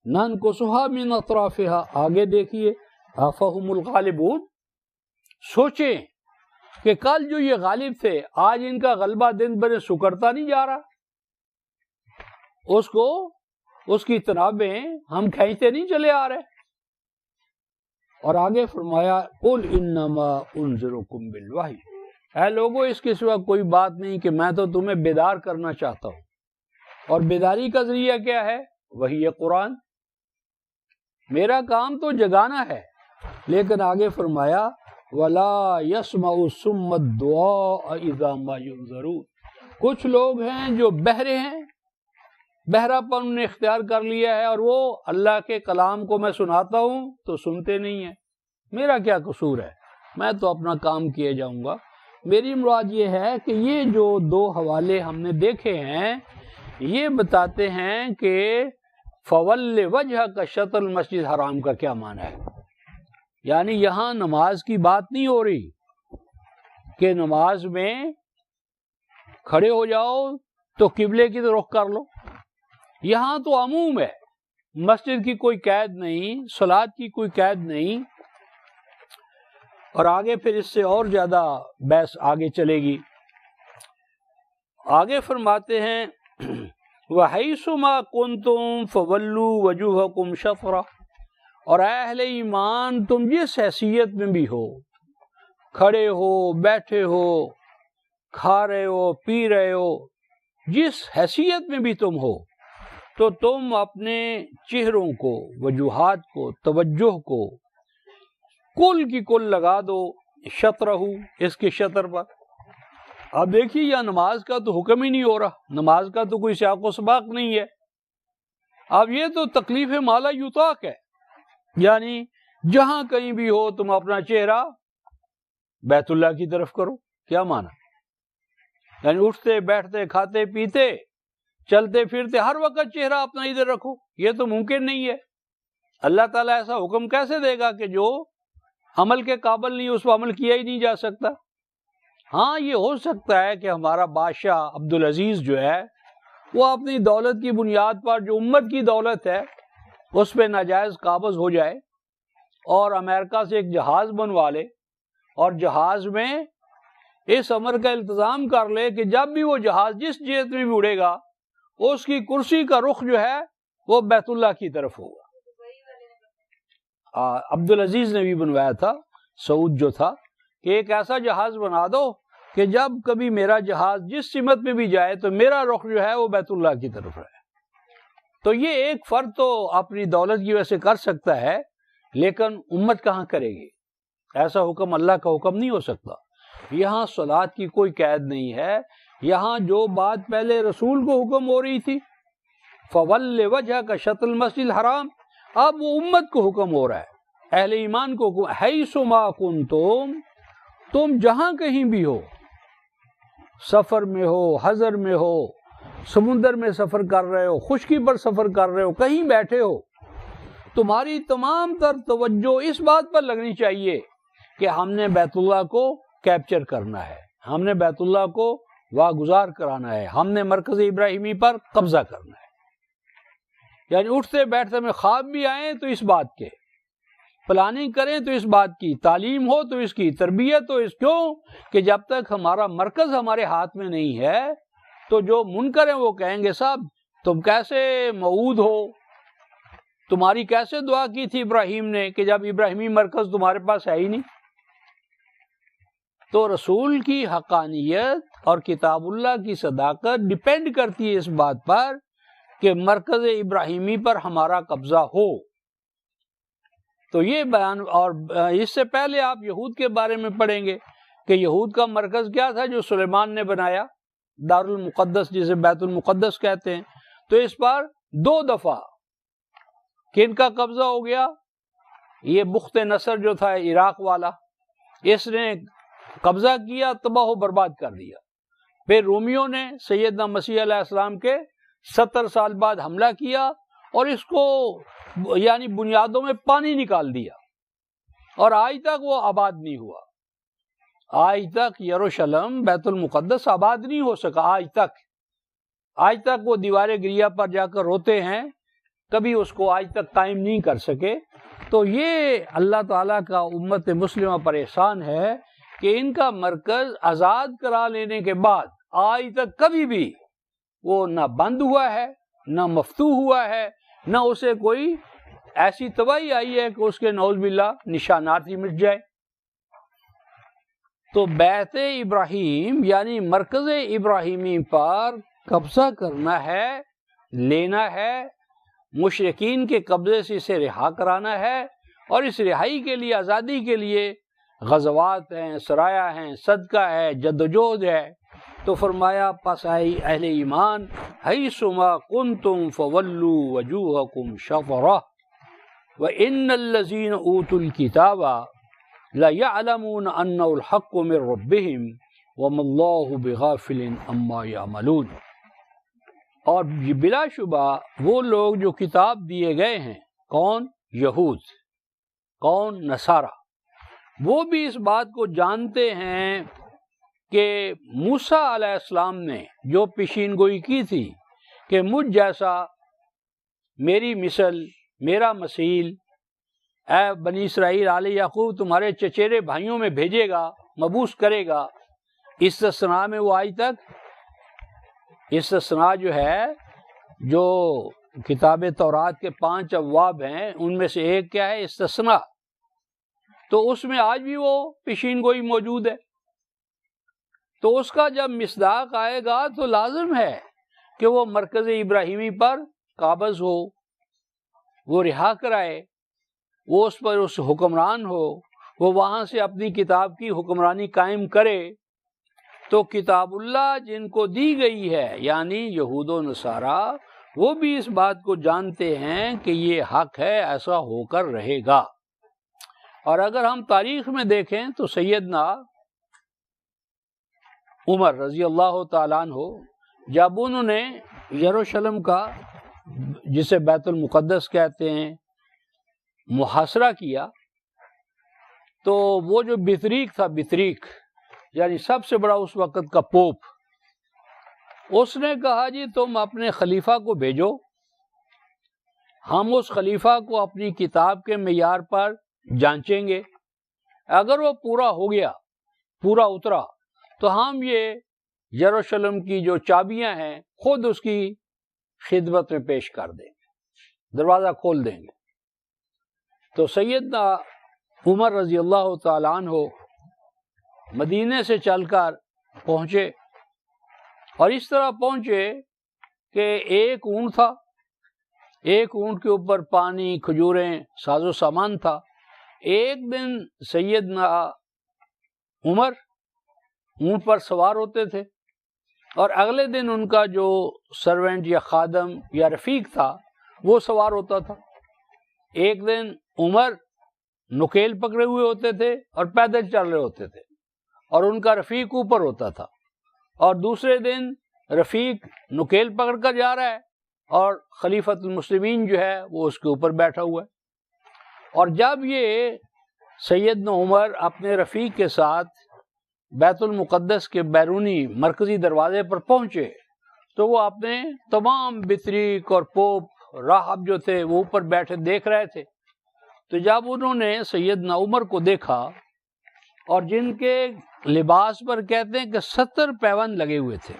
ننقصها من اطرافها، آگے دیکھیے، افہم الغالبون، سوچیں کہ کل جو یہ غالب تھے آج ان کا غلبہ دن بدن سکڑتا نہیں جا رہا، اس کی تنابیں ہم کھینچتے نہیں چلے آ رہے۔ اور آگے فرمایا قل انما انذرکم بالوحی، اے لوگوں اس کے سوا کوئی بات نہیں کہ میں تو تمہیں بیدار کرنا چاہتا ہوں، اور بیداری کا ذریعہ کیا ہے؟ وہی ہے قرآن۔ میرا کام تو جگانا ہے، لیکن آگے فرمایا ولا يسمع الصم الدعاء اذا ما ينذرون، کچھ لوگ ہیں جو بہرے ہیں، بہرا پن نے اختیار کر لیا ہے، اور وہ اللہ کے کلام کو میں سناتا ہوں تو سنتے نہیں ہیں۔ میرا کیا قصور ہے، میں تو اپنا کام کیے جاؤں گا۔ میری مراد یہ ہے کہ یہ جو دو حوالے ہم نے دیکھے ہیں یہ بتاتے ہیں کہ فول وجہ کا شطر المسجد حرام کا کیا معنی ہے، یعنی یہاں نماز کی بات نہیں ہو رہی کہ نماز میں کھڑے ہو جاؤ تو قبلے کی طرف رخ کر لو، یہاں تو عموم ہے، مسجد کی کوئی قید نہیں، صلاۃ کی کوئی قید نہیں۔ اور آگے پھر اس سے اور زیادہ بحث آگے چلے گی۔ آگے فرماتے ہیں وَحَيْثُ مَا كُنْتُمْ فَوَلُّوا وَجُوهَكُمْ شَطْرَهُ، اور اے اہل ایمان تم جس حیثیت میں بھی ہو، کھڑے ہو، بیٹھے ہو، کھا رہے ہو، پی رہے ہو، جس حیثیت میں بھی تم ہو، تو تم اپنے چہروں کو، وجوہات کو، توجہ کو کل کی کل لگا دو شطرہ، اس کے شطر پر۔ اب دیکھیے یہ نماز کا تو حکم ہی نہیں ہو رہا، نماز کا تو کوئی سیاق و سباق نہیں ہے، اب یہ تو تکلیف مالا یطاق ہے، یعنی جہاں کہیں بھی ہو تم اپنا چہرہ بیت اللہ کی طرف کرو۔ کیا معنی؟ یعنی اٹھتے بیٹھتے کھاتے پیتے چلتے پھرتے ہر وقت چہرہ اپنا ادھر رکھو، یہ تو ممکن نہیں ہے۔ اللہ تعالیٰ ایسا حکم کیسے دے گا کہ جو عمل کے قابل نہیں، اس پر عمل کیا ہی نہیں جا سکتا۔ ہاں یہ ہو سکتا ہے کہ ہمارا بادشاہ عبدالعزیز جو ہے وہ اپنی دولت کی بنیاد پر جو امت کی دولت ہے اس پہ ناجائز قابض ہو جائے اور امریکہ سے ایک جہاز بنوا لے اور جہاز میں اس امر کا التزام کر لے کہ جب بھی وہ جہاز جس جہت میں بھی اڑے گا اس کی کرسی کا رخ جو ہے وہ بیت اللہ کی طرف ہوگا۔ عبدالعزیز نے بھی بنوایا تھا، سعود جو تھا، کہ ایک ایسا جہاز بنا دو کہ جب کبھی میرا جہاز جس سمت میں بھی جائے تو میرا رخ جو ہے وہ بیت اللہ کی طرف رہے۔ تو یہ ایک فرد تو اپنی دولت کی وجہ سے کر سکتا ہے، لیکن امت کہاں کرے گی؟ ایسا حکم اللہ کا حکم نہیں ہو سکتا۔ یہاں صلاۃ کی کوئی قید نہیں ہے، یہاں جو بات پہلے رسول کو حکم ہو رہی تھی فَوَلِّ وَجْهَكَ شَطْرَ الْمَسْجِدِ الْحَرَامِ، اب وہ امت کو حکم ہو رہا ہے، اہل ایمان کو حکم، حَيْثُ مَا كُنْتُمْ، تم جہاں کہیں بھی ہو، سفر میں ہو، حضر میں ہو، سمندر میں سفر کر رہے ہو، خشکی پر سفر کر رہے ہو، کہیں بیٹھے ہو، تمہاری تمام تر توجہ اس بات پر لگنی چاہیے کہ ہم نے بیت اللہ کو کیپچر کرنا ہے، ہم نے بیت اللہ کو واگزار کرانا ہے، ہم نے مرکز ابراہیمی پر قبضہ کرنا ہے۔ یعنی اٹھتے بیٹھتے میں خواب بھی آئیں تو اس بات کے، پلاننگ کریں تو اس بات کی، تعلیم ہو تو اس کی، تربیت ہو اس، کیوں کہ جب تک ہمارا مرکز ہمارے ہاتھ میں نہیں ہے تو جو منکر ہیں وہ کہیں گے صاحب تم کیسے موعود ہو، تمہاری کیسے دعا کی تھی ابراہیم نے کہ جب ابراہیمی مرکز تمہارے پاس ہے ہی نہیں۔ تو رسول کی حقانیت اور کتاب اللہ کی صداقت ڈیپینڈ کرتی ہے اس بات پر کہ مرکز ابراہیمی پر ہمارا قبضہ ہو۔ تو یہ بیان، اور اس سے پہلے آپ یہود کے بارے میں پڑھیں گے کہ یہود کا مرکز کیا تھا جو سلیمان نے بنایا، دار المقدس جسے بیت المقدس کہتے ہیں۔ تو اس پر 2 دفعہ کن کا قبضہ ہو گیا؟ یہ بخت نصر جو تھا عراق والا، اس نے قبضہ کیا، تباہ و برباد کر دیا۔ پھر رومیوں نے سیدنا مسیح علیہ السلام کے 70 سال بعد حملہ کیا اور اس کو یعنی بنیادوں میں پانی نکال دیا، اور آج تک وہ آباد نہیں ہوا۔ آج تک یروشلم بیت المقدس آباد نہیں ہو سکا، آج تک وہ دیوار گریہ پر جا کر روتے ہیں، کبھی اس کو آج تک قائم نہیں کر سکے۔ تو یہ اللہ تعالیٰ کا امت مسلمہ پر احسان ہے کہ ان کا مرکز آزاد کرا لینے کے بعد آج تک کبھی بھی وہ نہ بند ہوا ہے، نہ مفتوح ہوا ہے، نہ اسے کوئی ایسی تباہی آئی ہے کہ اس کے نعوذ باللہ نشانات ہی مٹ جائے۔ تو بیت ابراہیم یعنی مرکز ابراہیمی پر قبضہ کرنا ہے، لینا ہے، مشرکین کے قبضے سے اسے رہا کرانا ہے، اور اس رہائی کے لیے، آزادی کے لیے غزوات ہیں، سرایا ہیں، صدقہ ہے، جدوجہد ہے۔ تو فرمایا پس آئی اہل ایمان حیثما کنتم فولوا وجوہکم شطرہ وَإِنَّ الَّذِينَ أُوتُوا الْكِتَابَ لَيَعْلَمُونَ أَنَّهُ الْحَقُّ مِنْ رَبِّهِمْ وَمَا اللَّهُ بِغَافِلٍ عَمَّا يَعْمَلُونَ۔ اور بلا شبہ وہ لوگ جو کتاب دیے گئے ہیں، کون؟ یہود، کون؟ نصارہ، وہ بھی اس بات کو جانتے ہیں کہ موسیٰ علیہ السلام نے جو پیشین گوئی کی تھی کہ مجھ جیسا، میری مثل، میرا مثیل اے بنی اسرائیل آل یعقوب تمہارے چچیرے بھائیوں میں بھیجے گا، مبعوث کرے گا۔ استثناء میں وہ آج تک استثناء جو ہے، جو کتاب تورات کے 5 ابواب ہیں ان میں سے ایک کیا ہے؟ استثناء۔ تو اس میں آج بھی وہ پیشین گوئی موجود ہے۔ تو اس کا جب مصداق آئے گا تو لازم ہے کہ وہ مرکز ابراہیمی پر قابض ہو، وہ رہا کرائے، وہ اس پر اس حکمران ہو، وہ وہاں سے اپنی کتاب کی حکمرانی قائم کرے۔ تو کتاب اللہ جن کو دی گئی ہے یعنی یہود و نصارہ، وہ بھی اس بات کو جانتے ہیں کہ یہ حق ہے، ایسا ہو کر رہے گا۔ اور اگر ہم تاریخ میں دیکھیں تو سیدنا عمر رضی اللہ تعالیٰ عنہ جب انہوں نے یروشلم کا، جسے بیت المقدس کہتے ہیں، محاصرہ کیا، تو وہ جو بطریق تھا، بطریق یعنی سب سے بڑا اس وقت کا پوپ، اس نے کہا جی تم اپنے خلیفہ کو بھیجو، ہم اس خلیفہ کو اپنی کتاب کے معیار پر جانچیں گے، اگر وہ پورا ہو گیا، پورا اترا، تو ہم یہ یروشلم کی جو چابیاں ہیں خود اس کی خدمت میں پیش کر دیں گے، دروازہ کھول دیں گے۔ تو سیدنا عمر رضی اللہ تعالیٰ عنہ مدینے سے چل کر پہنچے، اور اس طرح پہنچے کہ ایک اونٹ تھا، ایک اونٹ کے اوپر پانی، کھجوریں، ساز و سامان تھا۔ ایک دن سیدنا عمر اونٹ پر سوار ہوتے تھے، اور اگلے دن ان کا جو سرونٹ یا خادم یا رفیق تھا وہ سوار ہوتا تھا۔ ایک دن عمر نکیل پکڑے ہوئے ہوتے تھے اور پیدل چل رہے ہوتے تھے، اور ان کا رفیق اوپر ہوتا تھا، اور دوسرے دن رفیق نکیل پکڑ کر جا رہا ہے اور خلیفۃ المسلمین جو ہے وہ اس کے اوپر بیٹھا ہوا ہے۔ اور جب یہ سیدنا عمر اپنے رفیق کے ساتھ بیت المقدس کے بیرونی مرکزی دروازے پر پہنچے تو وہ اپنے تمام بطریق اور پوپ راہب جو تھے وہ اوپر بیٹھے دیکھ رہے تھے۔ تو جب انہوں نے سیدنا عمر کو دیکھا، اور جن کے لباس پر کہتے ہیں کہ 70 پیوند لگے ہوئے تھے،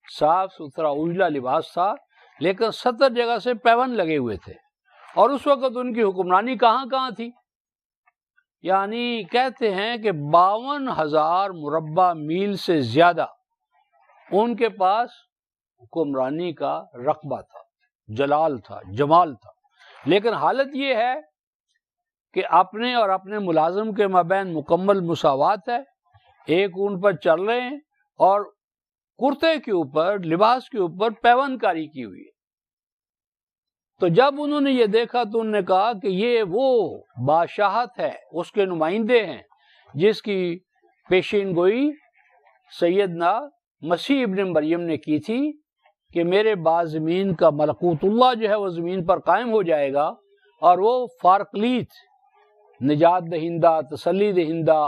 صاف ستھرا اجلا لباس تھا، لیکن 70 جگہ سے پیوند لگے ہوئے تھے، اور اس وقت ان کی حکمرانی کہاں کہاں تھی، یعنی کہتے ہیں کہ 52,000 مربع میل سے زیادہ ان کے پاس حکمرانی کا رقبہ تھا، جلال تھا، جمال تھا۔ لیکن حالت یہ ہے کہ اپنے اور اپنے ملازم کے مابین مکمل مساوات ہے، ایک اونٹ پر چل رہے ہیں اور کرتے کے اوپر، لباس کے اوپر پیوند کاری کی ہوئی ہے۔ تو جب انہوں نے یہ دیکھا تو انہوں نے کہا کہ یہ وہ بادشاہت ہے، اس کے نمائندے ہیں جس کی پیشین گوئی سیدنا مسیح ابن مریم نے کی تھی کہ میرے بعد زمین کا ملکوت اللہ جو ہے وہ زمین پر قائم ہو جائے گا، اور وہ فارقلیت، نجات دہندہ، تسلی دہندہ،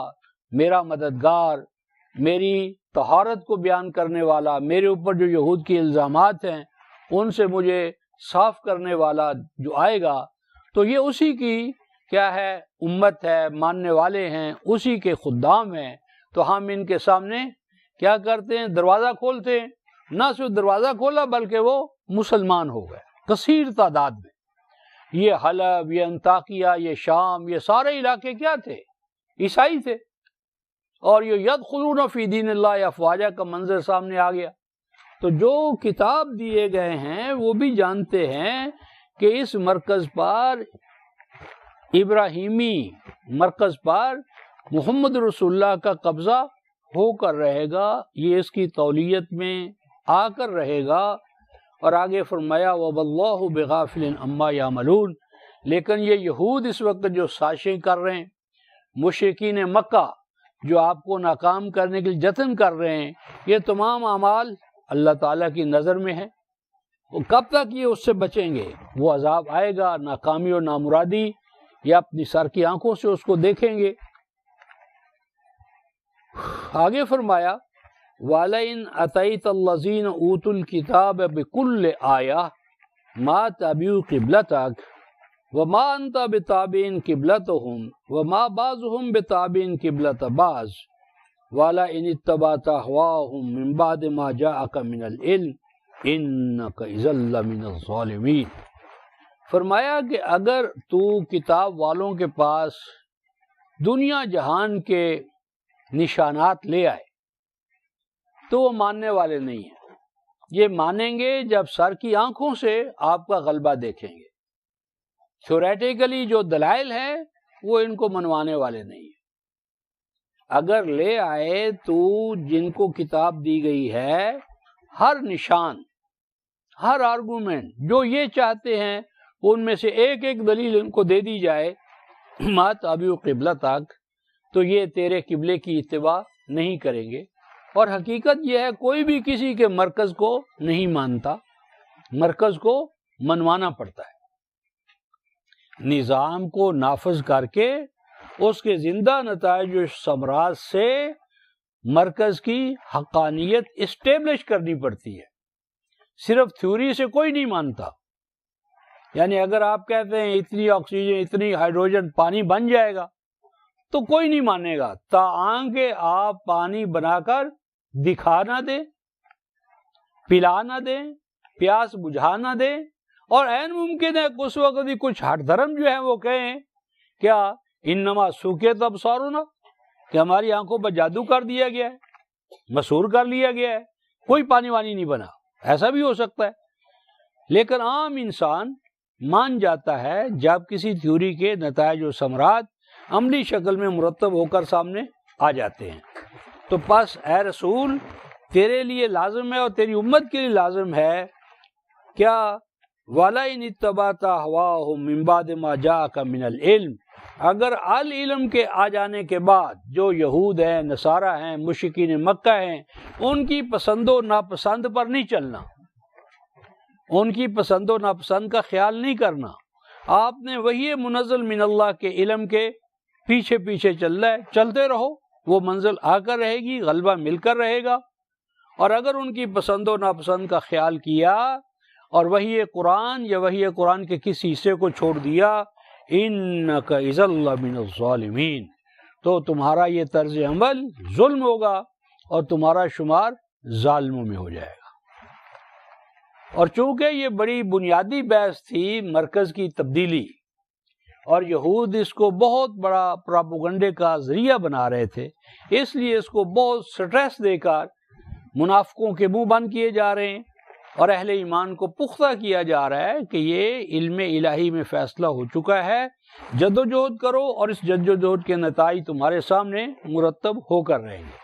میرا مددگار، میری طہارت کو بیان کرنے والا، میرے اوپر جو یہود کی الزامات ہیں ان سے مجھے صاف کرنے والا جو آئے گا، تو یہ اسی کی کیا ہے امت ہے، ماننے والے ہیں، اسی کے خدام ہیں۔ تو ہم ان کے سامنے کیا کرتے ہیں؟ دروازہ کھولتے ہیں۔ نہ صرف دروازہ کھولا بلکہ وہ مسلمان ہو گئے کثیر تعداد میں۔ یہ حلب، یہ انطاکیہ، یہ شام، یہ سارے علاقے کیا تھے؟ عیسائی تھے۔ اور یہ یدخلون فی دین اللہ افواجا کا منظر سامنے آ گیا۔ تو جو کتاب دیے گئے ہیں وہ بھی جانتے ہیں کہ اس مرکز پر، ابراہیمی مرکز پر محمد رسول اللہ کا قبضہ ہو کر رہے گا، یہ اس کی تولیت میں آ کر رہے گا۔ اور آگے فرمایا وَوَاللَّهُ بِغَافِلٍ عَمَّا يَعْمَلُونَ، لیکن یہ یہود اس وقت جو سازشیں کر رہے ہیں، مشرکین مکہ جو آپ کو ناکام کرنے کے لیے جتن کر رہے ہیں، یہ تمام اعمال اللہ تعالیٰ کی نظر میں ہے۔ وہ کب تک یہ اس سے بچیں گے؟ وہ عذاب آئے گا، ناکامی اور نامرادی، یا اپنی سر کی آنکھوں سے اس کو دیکھیں گے۔ آگے فرمایا وَلَئِنْ أَتَيْتَ الَّذِينَ أُوتُوا الْكِتَابَ بِكُلِّ آيَةٍ مَا تَبِعُوا قِبْلَتَكَ وَمَا أَنْتَ بِتَابِعٍ قِبْلَتَهُمْ وَمَا بَعْضُهُمْ بِتَابِعٍ قِبْلَةَ بَعْضٍ وَلَئِنِ اتَّبَعْتَ أَهْوَاءَهُمْ مِنْ بَعْدِ مَا جَاءَكَ مِنَ الْعِلْمِ إِنَّكَ إِذًا لَّمِنَ الظَّالِمِينَ۔ فرمایا کہ اگر تو کتاب والوں کے پاس دنیا جہان کے نشانات لے آئے تو وہ ماننے والے نہیں ہیں۔ یہ مانیں گے جب سر کی آنکھوں سے آپ کا غلبہ دیکھیں گے۔ تھیوریٹیکلی جو دلائل ہیں وہ ان کو منوانے والے نہیں ہیں۔ اگر لے آئے تو جن کو کتاب دی گئی ہے، ہر نشان، ہر آرگومنٹ جو یہ چاہتے ہیں ان میں سے ایک ایک دلیل ان کو دے دی جائے، ما تابعوا قبلتک، تو یہ تیرے قبلے کی اتباع نہیں کریں گے۔ اور حقیقت یہ ہے کوئی بھی کسی کے مرکز کو نہیں مانتا، مرکز کو منوانا پڑتا ہے۔ نظام کو نافذ کر کے اس کے زندہ نتائج و ثمرات سے مرکز کی حقانیت اسٹیبلش کرنی پڑتی ہے۔ صرف تھیوری سے کوئی نہیں مانتا۔ یعنی اگر آپ کہتے ہیں اتنی آکسیجن، اتنی ہائیڈروجن پانی بن جائے گا تو کوئی نہیں مانے گا تاہم کہ آپ پانی بنا کر دکھا نہ دیں، پلا نہ دیں، پیاس بجھا نہ دیں، اور عین ممکن ہے کہ اس وقت بھی کچھ ہٹ دھرم جو ہیں وہ کہیں کیا انما سوکیت ابصارنا، کہ ہماری آنکھوں پر جادو کر دیا گیا ہے، مسحور کر لیا گیا ہے، کوئی پانی وانی نہیں بنا۔ ایسا بھی ہو سکتا ہے، لیکن عام انسان مان جاتا ہے جب کسی تھیوری کے نتائج و ثمرات عملی شکل میں مرتب ہو کر سامنے آ جاتے ہیں۔ تو پس اے رسول تیرے لیے لازم ہے اور تیری امت کے لیے لازم ہے کیا وَلَئِنِ اتَّبَعْتَ أَهْوَاءَهُمْ مِنْ بَعْدِ مَا جَاءَكَ مِنَ الْعِلْمِ، اگر العلم کے آ جانے کے بعد جو یہود ہیں، نصارہ ہیں، مشرکین مکہ ہیں، ان کی پسند و ناپسند پر نہیں چلنا، ان کی پسند و ناپسند کا خیال نہیں کرنا۔ آپ نے وحی منزل من اللہ کے علم کے پیچھے پیچھے چل رہا ہے، چلتے رہو، وہ منزل آ کر رہے گی، غلبہ مل کر رہے گا۔ اور اگر ان کی پسند و ناپسند کا خیال کیا اور وحی قرآن یا وحی قرآن کے کسی حصے کو چھوڑ دیا، انک اذا لمن الظالمین، تو تمہارا یہ طرز عمل ظلم ہوگا اور تمہارا شمار ظالموں میں ہو جائے گا۔ اور چونکہ یہ بڑی بنیادی بحث تھی مرکز کی تبدیلی، اور یہود اس کو بہت بڑا پراپیگنڈے کا ذریعہ بنا رہے تھے، اس لیے اس کو بہت سٹریس دے کر منافقوں کے منہ بند کیے جا رہے ہیں، اور اہل ایمان کو پختہ کیا جا رہا ہے کہ یہ علم الہی میں فیصلہ ہو چکا ہے، جد و جہد کرو اور اس جد و جہد کے نتائج تمہارے سامنے مرتب ہو کر رہیں گے۔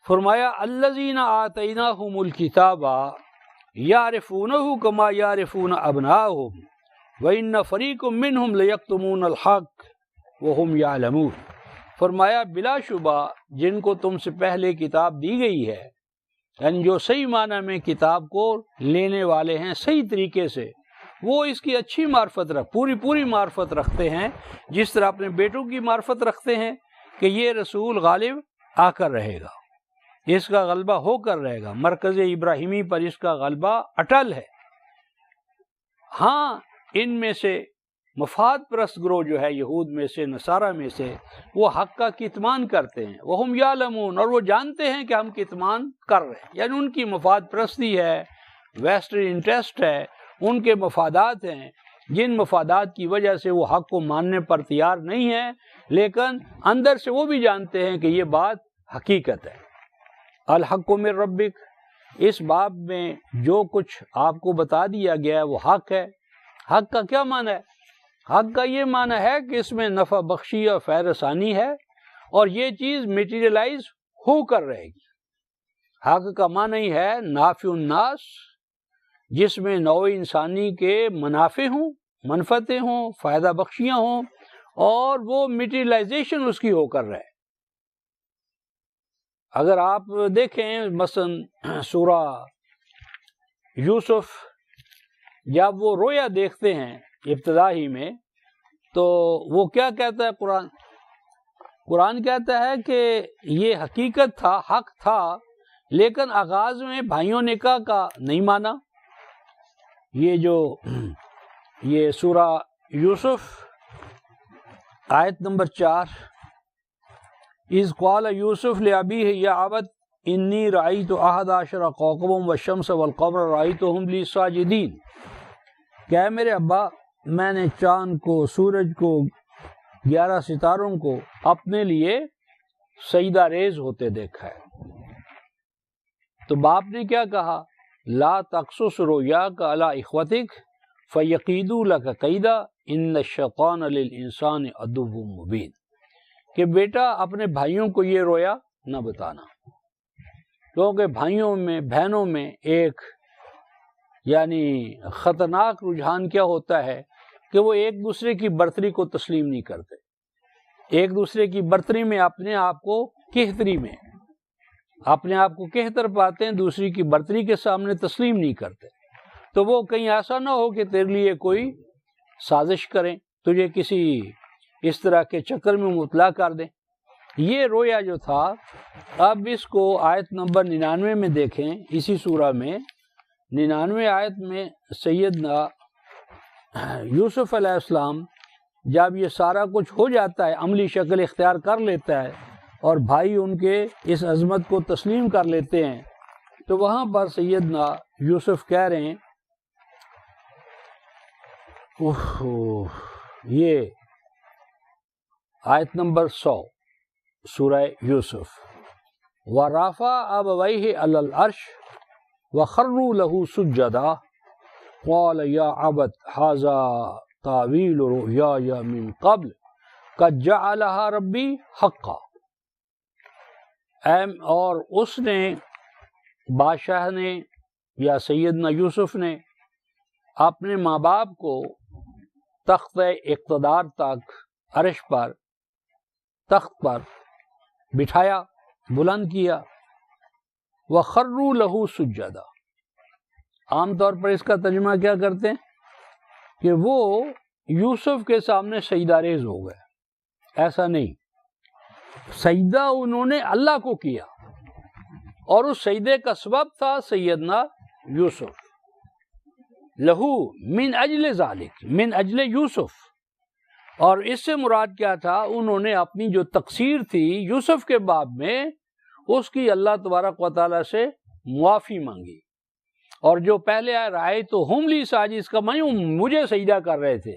فرمایا الذین آتیناہم الکتاب یعرفونہ کما یعرفون ابناءہم وَإِنَّ فَرِيقٌ مِّنْهُمْ لَيَكْتُمُونَ الْحَقَّ وَهُمْ يَعْلَمُونَ۔ فرمایا بلا شبہ جن کو تم سے پہلے کتاب دی گئی ہے، یعنی جو صحیح معنی میں کتاب کو لینے والے ہیں صحیح طریقے سے، وہ اس کی اچھی معرفت پوری معرفت رکھتے ہیں، جس طرح اپنے بیٹوں کی معرفت رکھتے ہیں کہ یہ رسول غالب آ کر رہے گا، اس کا غلبہ ہو کر رہے گا، مرکز ابراہیمی پر اس کا غلبہ اٹل ہے۔ ہاں ان میں سے مفاد پرست گروہ جو ہے یہود میں سے، نصارہ میں سے، وہ حق کا کتمان کرتے ہیں، وہم یعلمون، اور وہ جانتے ہیں کہ ہم کتمان کر رہے ہیں، یعنی ان کی مفاد پرستی ہے، ویسٹرن انٹرسٹ ہے، ان کے مفادات ہیں، جن مفادات کی وجہ سے وہ حق کو ماننے پر تیار نہیں ہے، لیکن اندر سے وہ بھی جانتے ہیں کہ یہ بات حقیقت ہے۔ الحق من ربک، اس باب میں جو کچھ آپ کو بتا دیا گیا ہے وہ حق ہے۔ حق کا کیا معنی ہے؟ حق کا یہ معنی ہے کہ اس میں نفع بخشی اور فیض رسانی ہے، اور یہ چیز میٹیریلائز ہو کر رہے گی۔ حق کا معنی ہے نافع الناس، جس میں نوع انسانی کے منافع ہوں، منفعتیں ہوں، فائدہ بخشیاں ہوں، اور وہ میٹیریلائزیشن اس کی ہو کر رہے۔ اگر آپ دیکھیں مثلا سورہ یوسف، جب وہ رویا دیکھتے ہیں ابتدا ہی میں، تو وہ کیا کہتا ہے قرآن کہتا ہے کہ یہ حقیقت تھا، حق تھا، لیکن آغاز میں بھائیوں نے کا نہیں مانا۔ یہ سورہ یوسف آیت نمبر 4، اذ قال یوسف لأبیہ یا ابت انی رأیت احد عشر کوکبا والشمس والقمر رأیتہم لی ساجدین، کہ اے میرے ابا، میں نے چاند کو، سورج کو، 11 ستاروں کو اپنے لیے سجدہ ریز ہوتے دیکھا ہے۔ تو باپ نے کیا کہا؟ لا تقصص رؤیاک علی اخوتک فیقیدوا لک کیدا ان الشیطان للانسان عدو مبین، کہ بیٹا اپنے بھائیوں کو یہ رویا نہ بتانا، کیونکہ بہنوں میں ایک یعنی خطرناک رجحان کیا ہوتا ہے کہ وہ ایک دوسرے کی برتری کو تسلیم نہیں کرتے، ایک دوسرے کی برتری میں اپنے آپ کو کہتر پاتے ہیں، دوسری کی برتری کے سامنے تسلیم نہیں کرتے۔ تو وہ کہیں ایسا نہ ہو کہ تیرے لیے کوئی سازش کریں، تجھے کسی اس طرح کے چکر میں مبتلا کر دیں۔ یہ رویا جو تھا، اب اس کو آیت نمبر 99 میں دیکھیں، اسی سورہ میں 99 آیت میں سیدنا یوسف علیہ السلام جب یہ سارا کچھ ہو جاتا ہے، عملی شکل اختیار کر لیتا ہے، اور بھائی ان کے اس عظمت کو تسلیم کر لیتے ہیں، تو وہاں پر سیدنا یوسف کہہ رہے ہیں، یہ آیت نمبر 100 سورہ یوسف، وَرَفَعَ أَبَوَيْهِ عَلَى الْعَرْشِ وَخَرُّوا لَهُ سُجَّدًا قَالَ يَا أَبَتِ هَذَا تَأْوِيلُ رُؤْيَايَ مِن قَبْلُ قَدْ جَعَلَهَا رَبِّي حَقًّا، اور اس نے، بادشاہ نے یا سیدنا یوسف نے اپنے ماں باپ کو تخت اقتدار تک، عرش پر، تخت پر بٹھایا، بلند کیا۔ وَخَرُّوا لَهُ سُجَّدًا، عام طور پر اس کا ترجمہ کیا کرتے ہیں کہ وہ یوسف کے سامنے سجدہ ریز ہو گئے۔ ایسا نہیں، سجدہ انہوں نے اللہ کو کیا، اور اس سجدے کا سبب تھا سیدنا یوسف۔ لہو من اجل ذالک، من اجل یوسف، اور اس سے مراد کیا تھا؟ انہوں نے اپنی جو تقصیر تھی یوسف کے باب میں، اس کی اللہ تبارک و تعالیٰ سے معافی مانگی۔ اور جو پہلے آئے رائے تو ہم لی ساجد، اس کا معنی مجھے سجدہ کر رہے تھے،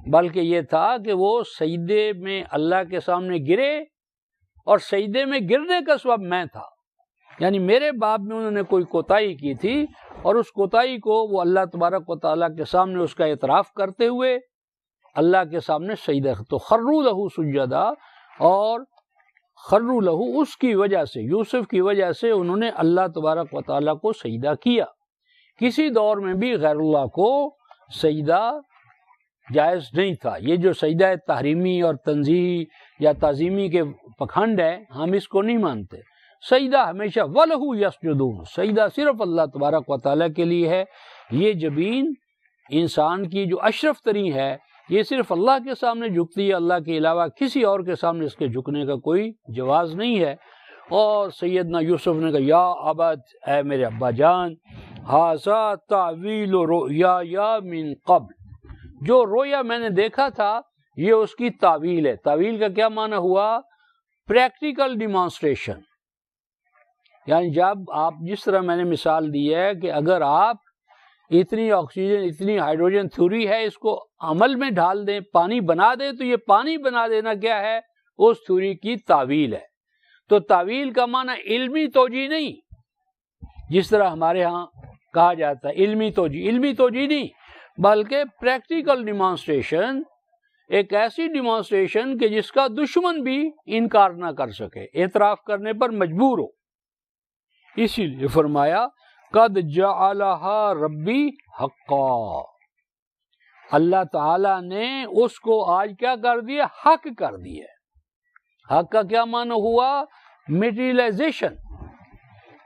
بلکہ یہ تھا کہ وہ سجدے میں اللہ کے سامنے گرے، اور سجدے میں گرنے کا سبب میں تھا، یعنی میرے باب میں انہوں نے کوئی کوتاہی کی تھی، اور اس کوتاہی کو وہ اللہ تبارک و تعالیٰ کے سامنے اس کا اعتراف کرتے ہوئے اللہ کے سامنے سجدہ، تو خروا لہ سجدا، اور خروا لہ اس کی وجہ سے، یوسف کی وجہ سے انہوں نے اللہ تبارک و تعالیٰ کو سجدہ کیا۔ کسی دور میں بھی غیر اللہ کو سجدہ جائز نہیں تھا۔ یہ جو سجدہ تحریمی اور تنزیہی یا تعظیمی کے پکھنڈ ہے، ہم اس کو نہیں مانتے۔ سجدہ ہمیشہ وَلَهُ يَسْجُدُونَ، سجدہ صرف اللہ تبارک و تعالیٰ کے لیے ہے۔ یہ جبین انسان کی جو اشرف ترین ہے، یہ صرف اللہ کے سامنے جھکتی ہے، اللہ کے علاوہ کسی اور کے سامنے اس کے جھکنے کا کوئی جواز نہیں ہے۔ اور سیدنا یوسف نے کہا یا ابت، اے میرے ابا جان، ھذا تعویل رؤیا من قبل، جو رویا میں نے دیکھا تھا یہ اس کی تعویل ہے۔ تعویل کا کیا معنی ہوا؟ پریکٹیکل ڈیمانسٹریشن، یعنی جب آپ جس طرح میں نے مثال دی ہے کہ اگر آپ اتنی آکسیجن اتنی ہائیڈروجن تھیوری ہے اس کو عمل میں ڈال دیں، پانی بنا دیں، تو یہ پانی بنا دینا کیا ہے؟ اس تھیوری کی تعویل ہے۔ تو تعویل کا معنی علمی توجیہ نہیں، جس طرح ہمارے ہاں کہا جاتا ہے علمی توجیہ نہیں، بلکہ پریکٹیکل ڈیمانسٹریشن، ایک ایسی ڈیمانسٹریشن کہ جس کا دشمن بھی انکار نہ کر سکے، اعتراف کرنے پر مجبور ہو۔ اسی لیے فرمایا قد جعلها ربی حقا، اللہ تعالی نے اس کو آج کیا کر دیا؟ حق کر دیا۔ حق کا کیا معنی ہوا؟ میٹیریلائزیشن،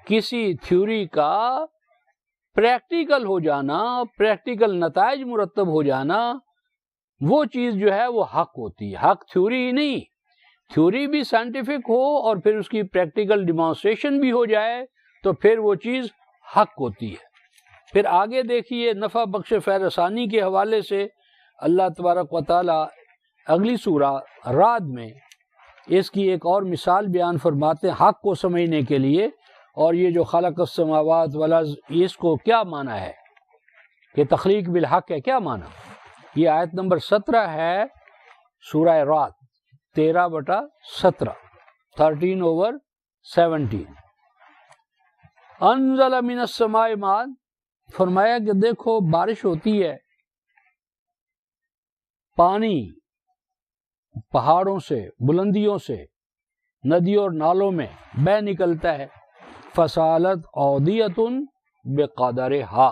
کسی تھیوری کا پریکٹیکل ہو جانا، پریکٹیکل نتائج مرتب ہو جانا، وہ چیز جو ہے وہ حق ہوتی ہے۔ حق تھیوری ہی نہیں، تھیوری بھی سائنٹیفک ہو اور پھر اس کی پریکٹیکل ڈیمانسٹریشن بھی ہو جائے تو پھر وہ چیز حق ہوتی ہے۔ پھر آگے دیکھیے نفع بخش فیض ثانی کے حوالے سے اللہ تبارک و تعالی اگلی سورہ رعد میں اس کی ایک اور مثال بیان فرماتے ہیں حق کو سمجھنے کے لیے۔ اور یہ جو خلق السماوات والارض، اس کو کیا معنی ہے کہ تخلیق بالحق ہے؟ کیا معنی؟ یہ آیت نمبر 17 ہے سورہ رعد، 13/17، 13/17۔ انزل من السماء ماء، فرمایا کہ دیکھو بارش ہوتی ہے، پانی پہاڑوں سے، بلندیوں سے، ندیوں اور نالوں میں بہہ نکلتا ہے۔ فسالت اودیۃ بقدرھا،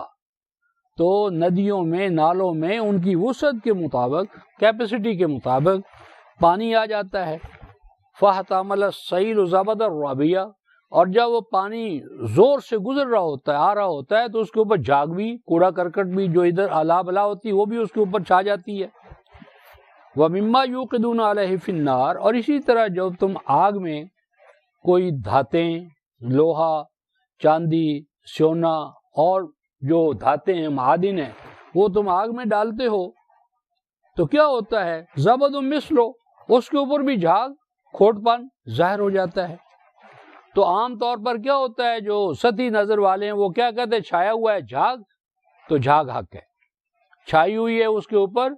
تو ندیوں میں، نالوں میں ان کی وسعت کے مطابق، کیپیسٹی کے مطابق پانی آ جاتا ہے۔ فاحتمل السیل زبد الرابیہ، اور جب وہ پانی زور سے گزر رہا ہوتا ہے، آ رہا ہوتا ہے، تو اس کے اوپر جھاگ بھی، کوڑا کرکٹ بھی جو ادھر آلا بلا ہوتی ہے وہ بھی اس کے اوپر چھا جاتی ہے۔ وَمِمَّا يُوقِدُونَ عَلَيْهِ فِي النَّارِ، اور اسی طرح جب تم آگ میں کوئی دھاتیں، لوہا، چاندی، سونا اور جو دھاتیں ہیں، معادن ہیں، وہ تم آگ میں ڈالتے ہو تو کیا ہوتا ہے؟ زبد مثلو، اس کے اوپر بھی جھاگ، کھوٹ پن ظاہر ہو جاتا ہے۔ تو عام طور پر کیا ہوتا ہے، جو سطحی نظر والے ہیں وہ کیا کہتے ہیں؟ چھایا ہوا ہے جھاگ تو جھاگ حق ہے، چھائی ہوئی ہے اس کے اوپر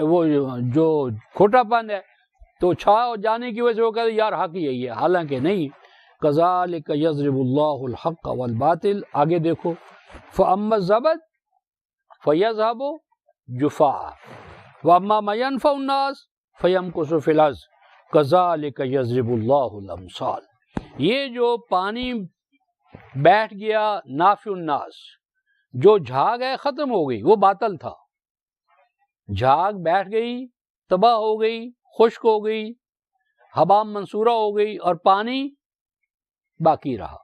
وہ جو کھوٹا پن ہے تو چھا جانے کی وجہ سے وہ کہتے ہیں یار حق یہی ہے، حالانکہ نہیں۔ کذالک یضرب اللہ الحق والباطل، آگے دیکھو فاما الزبد فیذهب جفاء واما ما ينفع الناس فیمکث فی الارض کذالک یضرب اللہ الامثال۔ یہ جو پانی بیٹھ گیا نافع الناس، جو جھاگ ہے ختم ہو گئی، وہ باطل تھا، جھاگ بیٹھ گئی، تباہ ہو گئی، خشک ہو گئی، ہوا منصورہ ہو گئی، اور پانی باقی رہا۔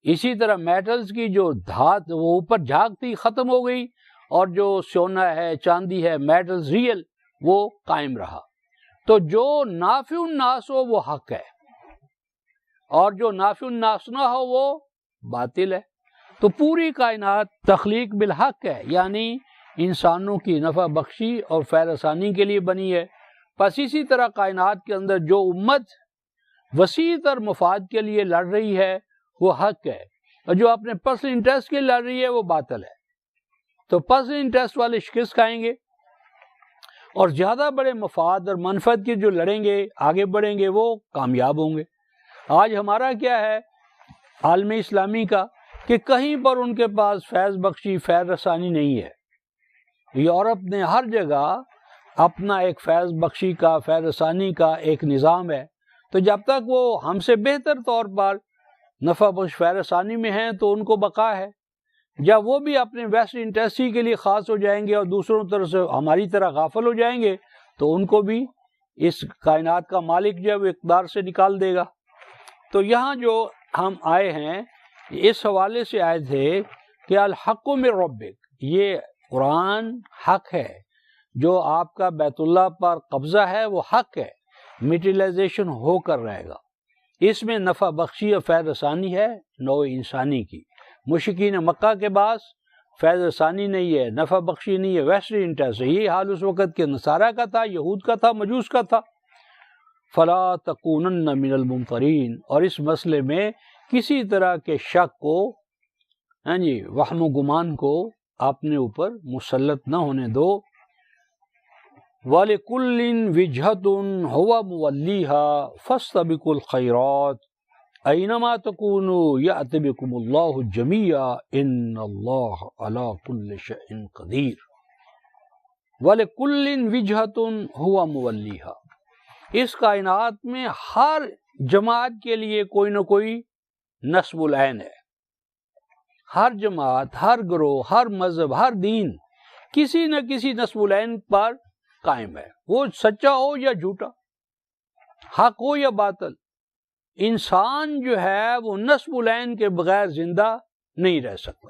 اسی طرح میٹلز کی جو دھات، وہ اوپر جھاگ تھی، ختم ہو گئی، اور جو سونا ہے، چاندی ہے، میٹلز ریئل، وہ قائم رہا۔ تو جو نافع الناس ہو وہ حق ہے، اور جو نافع الناس نہ ہو وہ باطل ہے۔ تو پوری کائنات تخلیق بالحق ہے، یعنی انسانوں کی نفع بخشی اور فیض ثانی کے لیے بنی ہے۔ پس اسی طرح کائنات کے اندر جو امت وسیع تر مفاد کے لیے لڑ رہی ہے وہ حق ہے، اور جو اپنے پرسنل انٹرسٹ کے لیے لڑ رہی ہے وہ باطل ہے۔ تو پرسنل انٹرسٹ والے شکست کھائیں گے، اور زیادہ بڑے مفاد اور منفعت کے جو لڑیں گے، آگے بڑھیں گے، وہ کامیاب ہوں گے۔ آج ہمارا کیا ہے عالم اسلامی کا، کہ کہیں پر ان کے پاس فیض بخشی، فیض رسانی نہیں ہے۔ یورپ نے ہر جگہ اپنا ایک فیض بخشی کا، فیض رسانی کا ایک نظام ہے، تو جب تک وہ ہم سے بہتر طور پر نفع بخش فیض رسانی میں ہیں تو ان کو بقا ہے۔ جب وہ بھی اپنے ویسٹ انٹرسٹ کے لیے خاص ہو جائیں گے اور دوسروں طرف سے ہماری طرح غافل ہو جائیں گے تو ان کو بھی اس کائنات کا مالک جو ہے وہ اقتدار سے نکال دے گا۔ تو یہاں جو ہم آئے ہیں اس حوالے سے آئے تھے کہ الحق من ربک، یہ قرآن حق ہے، جو آپ کا بیت اللہ پر قبضہ ہے وہ حق ہے، میٹیریلائزیشن ہو کر رہے گا، اس میں نفع بخشی اور فیض رسانی ہے نوع انسانی کی۔ مشرکین مکہ کے پاس فیض رسانی نہیں ہے، نفع بخشی نہیں ہے، ویسٹرن انٹرسٹ ہے۔ یہی حال اس وقت کے نصارہ کا تھا، یہود کا تھا، مجوس کا تھا۔ فلا تکونن من الممترین، اور اس مسئلے میں کسی طرح کے شک کو، وہم و گمان کو اپنے اوپر مسلط نہ ہونے دو۔ وَلِكُلٍّ وِجْهَةٌ هُوَ مُوَلِّيهَا فَاسْتَبِقُوا الْخَيْرَاتِ أَيْنَمَا تَكُونُوا يَأْتِ بِكُمُ اللَّهُ جَمِيعًا إِنَّ اللَّهَ عَلَى كُلِّ شَيْءٍ قَدِيرٌ۔ وَلِكُلٍّ وِجْهَةٌ هُوَ مُوَلِّيهَا، اس کائنات میں ہر جماعت کے لیے کوئی نہ کوئی نصب العین ہے۔ ہر جماعت، ہر گروہ، ہر مذہب، ہر دین کسی نہ کسی نصب العین پر قائم ہے، وہ سچا ہو یا جھوٹا، حق ہو یا باطل۔ انسان جو ہے وہ نصب العین کے بغیر زندہ نہیں رہ سکتا۔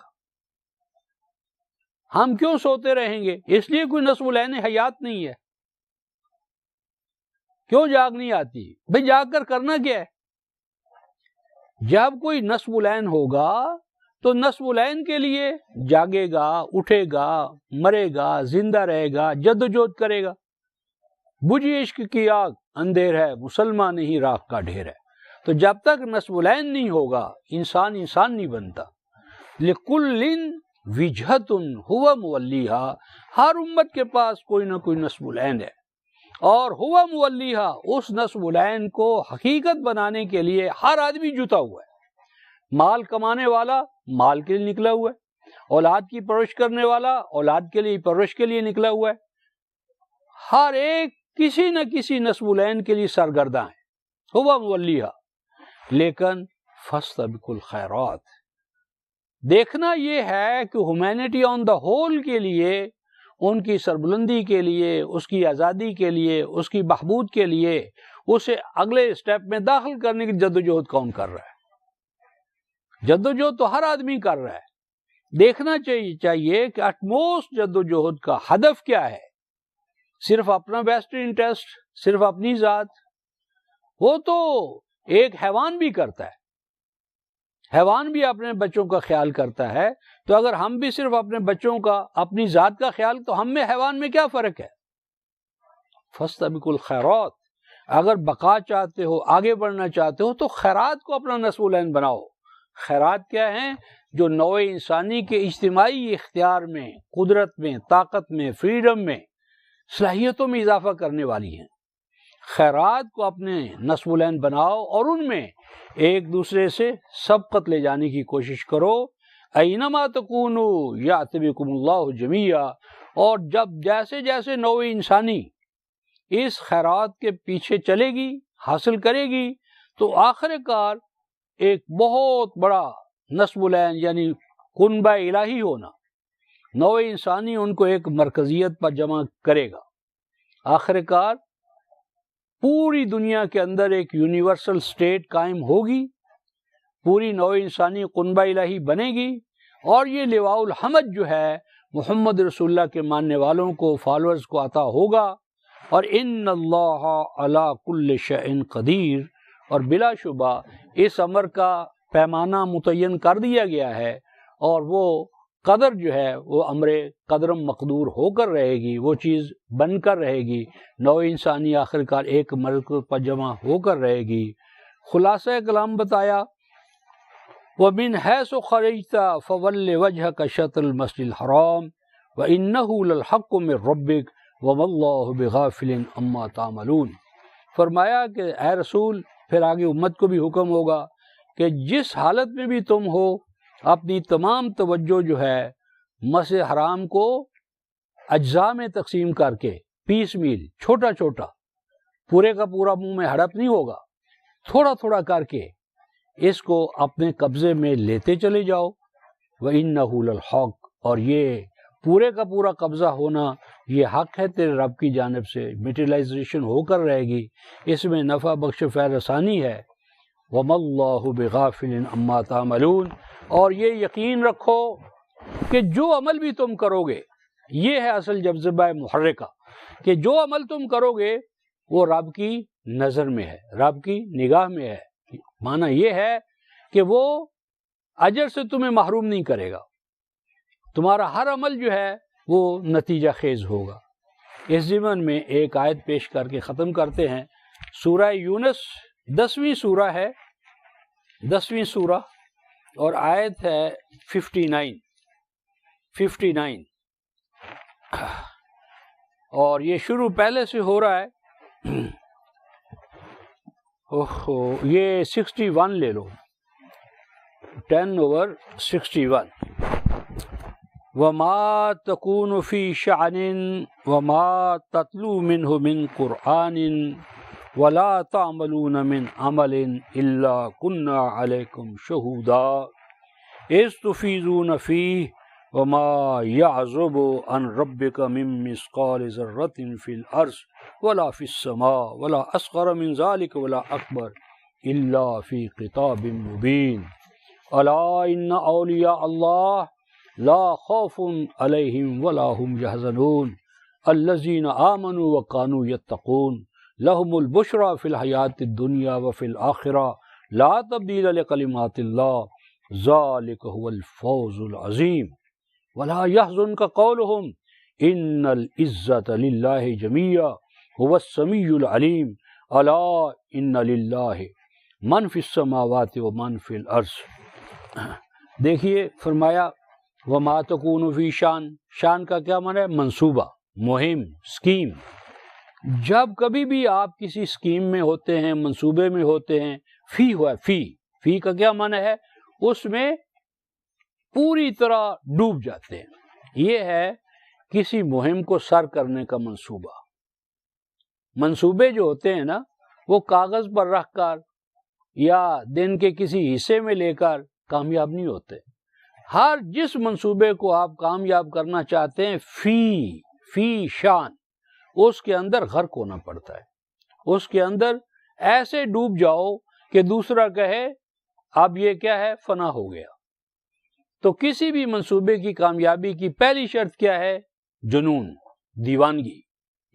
ہم کیوں سوتے رہیں گے؟ اس لیے کوئی نصب العین حیات نہیں ہے۔ کیوں جاگ نہیں آتی؟ بھئی جاگ کر کرنا کیا ہے؟ جب کوئی نصب العین ہوگا تو نصب العین کے لیے جاگے گا، اٹھے گا، مرے گا، زندہ رہے گا، جدوجہد کرے گا۔ بجھی عشق کی آگ اندھیر ہے، مسلمان نہیں راکھ کا ڈھیر ہے۔ تو جب تک نصب العین نہیں ہوگا انسان نہیں بنتا۔ لِكُلٍّ وِجْهَةٌ هُوَ مُوَلِّيهَا، ہر امت کے پاس کوئی نہ کوئی نصب العین ہے، اور هُوَ مُوَلِّيهَا، اس نصب العین کو حقیقت بنانے کے لیے ہر آدمی جتا ہوا ہے۔ مال کمانے والا مال کے لیے نکلا ہوا ہے، اولاد کی پرورش کرنے والا اولاد کے لیے پرورش کے لیے نکلا ہوا ہے۔ ہر ایک کسی نہ کسی نصب العین کے لیے سرگرداں ہے، هُوَ مُوَلِّيهَا۔ لیکن فَاسْتَبِقُوا الْخَيْرَاتِ، دیکھنا یہ ہے کہ ہیومینٹی آن دا ہول کے لیے، ان کی سربلندی کے لیے، اس کی آزادی کے لیے، اس کی بہبود کے لیے، اسے اگلے سٹیپ میں داخل کرنے کی جدوجہد کون کر رہا ہے؟ جدوجہد تو ہر آدمی کر رہا ہے۔ دیکھنا چاہیے کہ اٹموسٹ جدوجہد کا ہدف کیا ہے؟ صرف اپنا ویسٹرن انٹرسٹ، صرف اپنی ذات؟ وہ تو ایک حیوان بھی کرتا ہے، حیوان بھی اپنے بچوں کا خیال کرتا ہے۔ تو اگر ہم بھی صرف اپنے بچوں کا، اپنی ذات کا خیال، تو ہم میں حیوان میں کیا فرق ہے؟ فَاسْتَبِقُوا الْخَيْرَاتِ، اگر بقا چاہتے ہو، آگے بڑھنا چاہتے ہو، تو خیرات کو اپنا نصب العین بناؤ۔ خیرات کیا ہیں؟ جو نوع انسانی کے اجتماعی اختیار میں، قدرت میں، طاقت میں، فریڈم میں، صلاحیتوں میں اضافہ کرنے والی ہیں۔ خیرات کو اپنے نصب العین بناؤ اور ان میں ایک دوسرے سے سبقت لے جانے کی کوشش کرو۔ اینما تکونوا یأت بکم اللہ جمیعا، اور جب جیسے جیسے نوع انسانی اس خیرات کے پیچھے چلے گی، حاصل کرے گی، تو آخر کار ایک بہت بڑا نصب العین یعنی کنبہ الہی ہونا، نوع انسانی ان کو ایک مرکزیت پر جمع کرے گا۔ آخر کار پوری دنیا کے اندر ایک یونیورسل سٹیٹ قائم ہوگی، پوری نوع انسانی قنبہ الہی بنے گی، اور یہ لواء الحمد جو ہے محمد رسول اللہ کے ماننے والوں کو، فالورز کو عطا ہوگا۔ اور ان اللہ علی کل شیء قدیر، اور بلا شبہ اس امر کا پیمانہ متعین کر دیا گیا ہے، اور وہ قدر جو ہے وہ امر قدرم مقدور ہو کر رہے گی، وہ چیز بن کر رہے گی، نوع انسانی آخر کار ایک مرکز پر جمع ہو کر رہے گی۔ خلاصہ کلام بتایا، وَمِنْ حَيْثُ خَرَجْتَ فَوَلِّ وَجْهَكَ شَطْرَ الْمَسْجِدِ الْحَرَامِ وَإِنَّهُ لَلْحَقُّ مِنْ رَبِّكَ وَمَا اللَّهُ بِغَافِلٍ عَمَّا تَعْمَلُونَ۔ فرمایا کہ اے رسول، پھر آگے امت کو بھی حکم ہوگا کہ جس حالت میں بھی تم ہو، اپنی تمام توجہ جو ہے مسجد حرام کو اجزاء میں تقسیم کر کے، پیس میل، چھوٹا چھوٹا، پورے کا پورا منہ میں ہڑپ نہیں ہوگا، تھوڑا تھوڑا کر کے اس کو اپنے قبضے میں لیتے چلے جاؤ۔ وَإِنَّهُ لَلْحَقُّ، اور یہ پورے کا پورا قبضہ ہونا یہ حق ہے تیرے رب کی جانب سے، میٹیریلائزیشن ہو کر رہے گی، اس میں نفع بخش فیض رسانی ہے۔ وَمَا اللَّهُ بِغَافِلٍ عَمَّا تَعْمَلُونَ، اور یہ یقین رکھو کہ جو عمل بھی تم کرو گے یہ ہے اصل جذبہ محرکہ کہ جو عمل تم کرو گے وہ رب کی نظر میں ہے، رب کی نگاہ میں ہے. معنی یہ ہے کہ وہ اجر سے تمہیں محروم نہیں کرے گا، تمہارا ہر عمل جو ہے وہ نتیجہ خیز ہوگا. اس ضمن میں ایک آیت پیش کر کے ختم کرتے ہیں. سورہ یونس 10ویں سورہ ہے، 10ویں سورہ، اور آیت ہے 59 اور یہ شروع پہلے سے ہو رہا ہے. یہ 61 لے لو، 10/61. وما تكون في شأن وما تتلو منه من قرآن ولا تعملون من عمل إلا كنا عليكم شهودا إذ تفيضون فيه وما يعزب عن ربك من مثقال ذرة في الأرض ولا في السماء ولا أصغر من ذلك ولا أكبر إلا في كتاب مبين ألا إن أولياء الله لا خوف عليهم ولا هم يحزنون الذين آمنوا وكانوا يتقون لهم البشرى في الحياة الدنيا وفي الآخرة لا تبديل لكلمات الله ذلك هو الفوز العظيم ولا يحزنك قولهم إن العزة لله جميعا هو السميع العليم ألا إن لله من في السماوات ومن في الأرض. دیکھیے فرمایا وما تکون فی شان، شان کا کیا معنی ہے؟ منصوبہ، مہم، اسکیم. جب کبھی بھی آپ کسی اسکیم میں ہوتے ہیں، منصوبے میں ہوتے ہیں، فی ہوا فی کا کیا معنی ہے؟ اس میں پوری طرح ڈوب جاتے ہیں. یہ ہے کسی مہم کو سر کرنے کا منصوبہ. منصوبے جو ہوتے ہیں نا وہ کاغذ پر رکھ کر یا دن کے کسی حصے میں لے کر کامیاب نہیں ہوتے. ہر جس منصوبے کو آپ کامیاب کرنا چاہتے ہیں فی شان، اس کے اندر غرق ہونا پڑتا ہے. اس کے اندر ایسے ڈوب جاؤ کہ دوسرا کہے اب یہ کیا ہے، فنا ہو گیا. تو کسی بھی منصوبے کی کامیابی کی پہلی شرط کیا ہے؟ جنون، دیوانگی،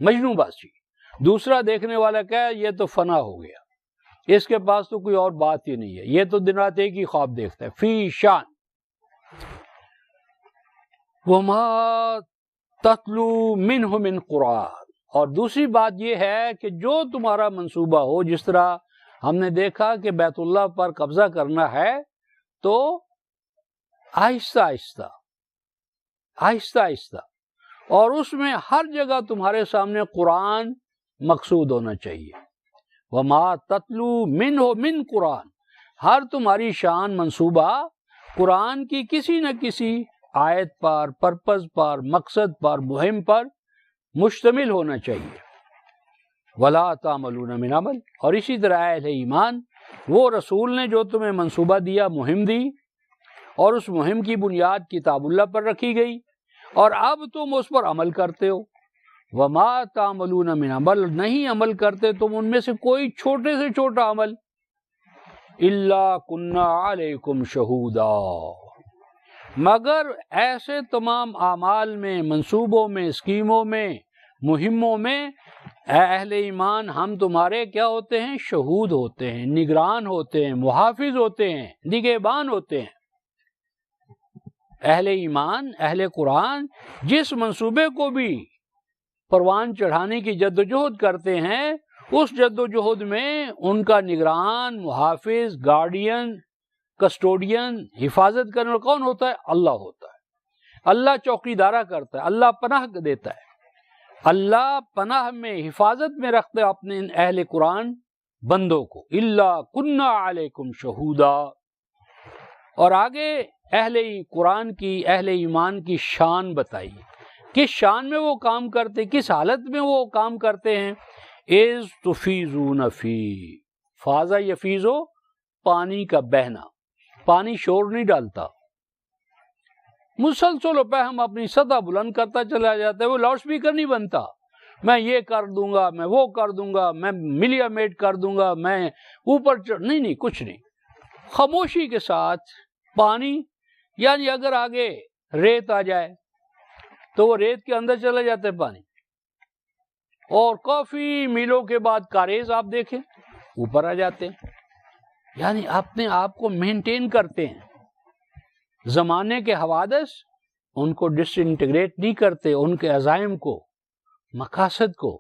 مجنون بازی. دوسرا دیکھنے والا کیا ہے؟ یہ تو فنا ہو گیا، اس کے پاس تو کوئی اور بات ہی نہیں ہے، یہ تو دن رات ایک ہی خواب دیکھتا ہے. فی شان. وَمَا تَتْلُو مِنْهُ مِنْ قُرْآنٍ. اور دوسری بات یہ ہے کہ جو تمہارا منصوبہ ہو، جس طرح ہم نے دیکھا کہ بیت اللہ پر قبضہ کرنا ہے تو آہستہ آہستہ اور اس میں ہر جگہ تمہارے سامنے قرآن مقصود ہونا چاہیے. وَمَا تَتْلُو مِنْهُ مِنْ قُرْآنٍ. ہر تمہاری شان منصوبہ قرآن کی کسی نہ کسی آیت پر، پرپز پر، مقصد پر، مہم پر مشتمل ہونا چاہیے. وَلَا تَعْمَلُونَ مِنْ عَمَلٍ. اور اسی طرح اہل ایمان، وہ رسول نے جو تمہیں منصوبہ دیا، مہم دی، اور اس مہم کی بنیاد کتاب اللہ پر رکھی گئی اور اب تم اس پر عمل کرتے ہو. وَمَا تَعْمَلُونَ مِنْ عَمَلٍ. نہیں عمل کرتے تم ان میں سے کوئی چھوٹے سے چھوٹا عمل. إِلَّا كُنَّا عَلَيْكُمْ شَهُودًا. مگر ایسے تمام اعمال میں، منصوبوں میں، اسکیموں میں، مہموں میں اے اہل ایمان ہم تمہارے کیا ہوتے ہیں؟ شہود ہوتے ہیں، نگران ہوتے ہیں، محافظ ہوتے ہیں، نگہبان ہوتے ہیں. اہل ایمان، اہل قرآن جس منصوبے کو بھی پروان چڑھانے کی جدوجہد کرتے ہیں، اس جدوجہد میں ان کا نگران، محافظ، گارڈین، کسٹوڈین، حفاظت کرنے والا کون ہوتا ہے؟ اللہ ہوتا ہے. اللہ چوکیدارہ کرتا ہے، اللہ پناہ دیتا ہے. اللہ پناہ میں، حفاظت میں رکھتے اپنے ان اہل قرآن بندوں کو. الا کنا علیکم شہودا. اور آگے اہل قرآن کی، اہل ایمان کی شان بتائی. کس شان میں وہ کام کرتے، کس حالت میں وہ کام کرتے ہیں؟ اذ تفیضون فی. فاضا یفیضو، پانی کا بہنا. پانی شور نہیں ڈالتا، مسلسل پہ ہم اپنی سطح بلند کرتا چلا جاتا ہے. وہ لاؤڈ سپیکر نہیں بنتا، میں یہ کر دوں گا، میں وہ کر دوں گا، میں ملیا میٹ کر دوں گا، میں اوپر نہیں، کچھ نہیں. خاموشی کے ساتھ پانی، یعنی اگر آگے ریت آ جائے تو وہ ریت کے اندر چلا جاتا ہے پانی، اور کافی میلوں کے بعد کاریز آپ دیکھیں اوپر آ جاتے ہیں. یعنی اپنے آپ کو مینٹین کرتے ہیں. زمانے کے حوادث ان کو ڈس انٹیگریٹ نہیں کرتے، ان کے عزائم کو، مقاصد کو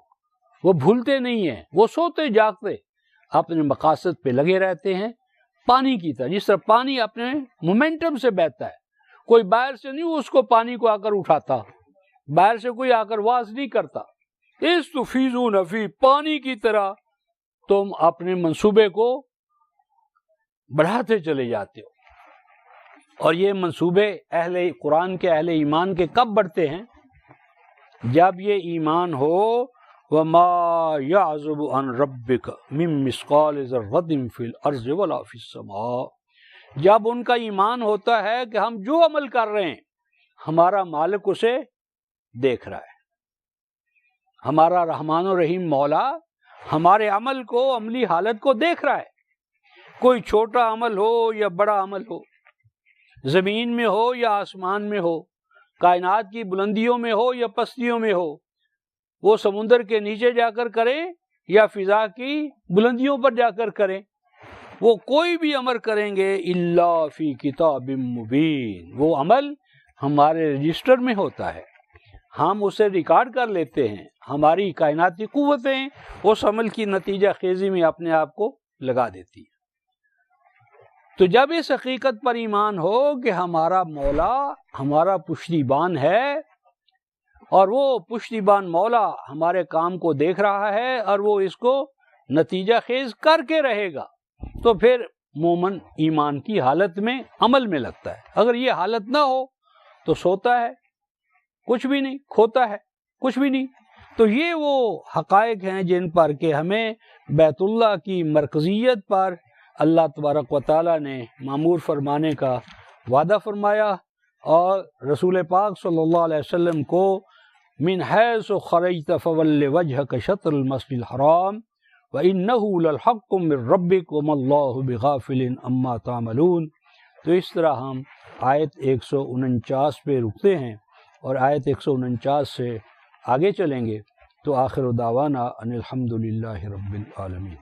وہ بھولتے نہیں ہیں. وہ سوتے جاگتے اپنے مقاصد پہ لگے رہتے ہیں، پانی کی طرح. جس طرح پانی اپنے مومنٹم سے بہتا ہے، کوئی باہر سے نہیں اس کو پانی کو آ کر اٹھاتا، باہر سے کوئی آ کر واز نہیں کرتا. استفیضون فی، پانی کی طرح تم اپنے منصوبے کو بڑھاتے چلے جاتے ہو. اور یہ منصوبے اہل قرآن کے، اہل ایمان کے کب بڑھتے ہیں؟ جب یہ ایمان ہو وَمَا يَعْزُبُ عَنْ رَبِّكَ مِن مِّثْقَالِ ذَرَّةٍ فِي الْأَرْضِ وَلَا فِي السَّمَاءِ. جب ان کا ایمان ہوتا ہے کہ ہم جو عمل کر رہے ہیں ہمارا مالک اسے دیکھ رہا ہے، ہمارا رحمان و رحیم مولا ہمارے عمل کو، عملی حالت کو دیکھ رہا ہے. کوئی چھوٹا عمل ہو یا بڑا عمل ہو، زمین میں ہو یا آسمان میں ہو، کائنات کی بلندیوں میں ہو یا پستیوں میں ہو، وہ سمندر کے نیچے جا کر کریں یا فضا کی بلندیوں پر جا کر کریں، وہ کوئی بھی عمل کریں گے الا فی کتاب مبین. وہ عمل ہمارے رجسٹر میں ہوتا ہے، ہم اسے ریکارڈ کر لیتے ہیں. ہماری کائناتی قوتیں اس عمل کی نتیجہ خیزی میں اپنے آپ کو لگا دیتی ہیں. تو جب اس حقیقت پر ایمان ہو کہ ہمارا مولا ہمارا پشتیبان ہے، اور وہ پشتیبان مولا ہمارے کام کو دیکھ رہا ہے اور وہ اس کو نتیجہ خیز کر کے رہے گا، تو پھر مومن ایمان کی حالت میں عمل میں لگتا ہے. اگر یہ حالت نہ ہو تو سوتا ہے، کچھ بھی نہیں، کھوتا ہے، کچھ بھی نہیں. تو یہ وہ حقائق ہیں جن پر کہ ہمیں بیت اللہ کی مرکزیت پر اللہ تبارک و تعالیٰ نے معمور فرمانے کا وعدہ فرمایا، اور رسول پاک صلی اللہ علیہ وسلم کو من حیث خرجت فول وجهك شطر المسجد الحرام وانه للحق من ربك وما الله بغافل عما تعملون. تو اس طرح ہم آیت 149 پہ رکتے ہیں اور آیت 149 سے آگے چلیں گے. تو آخر دعوانا ان الحمد للہ رب العالمین.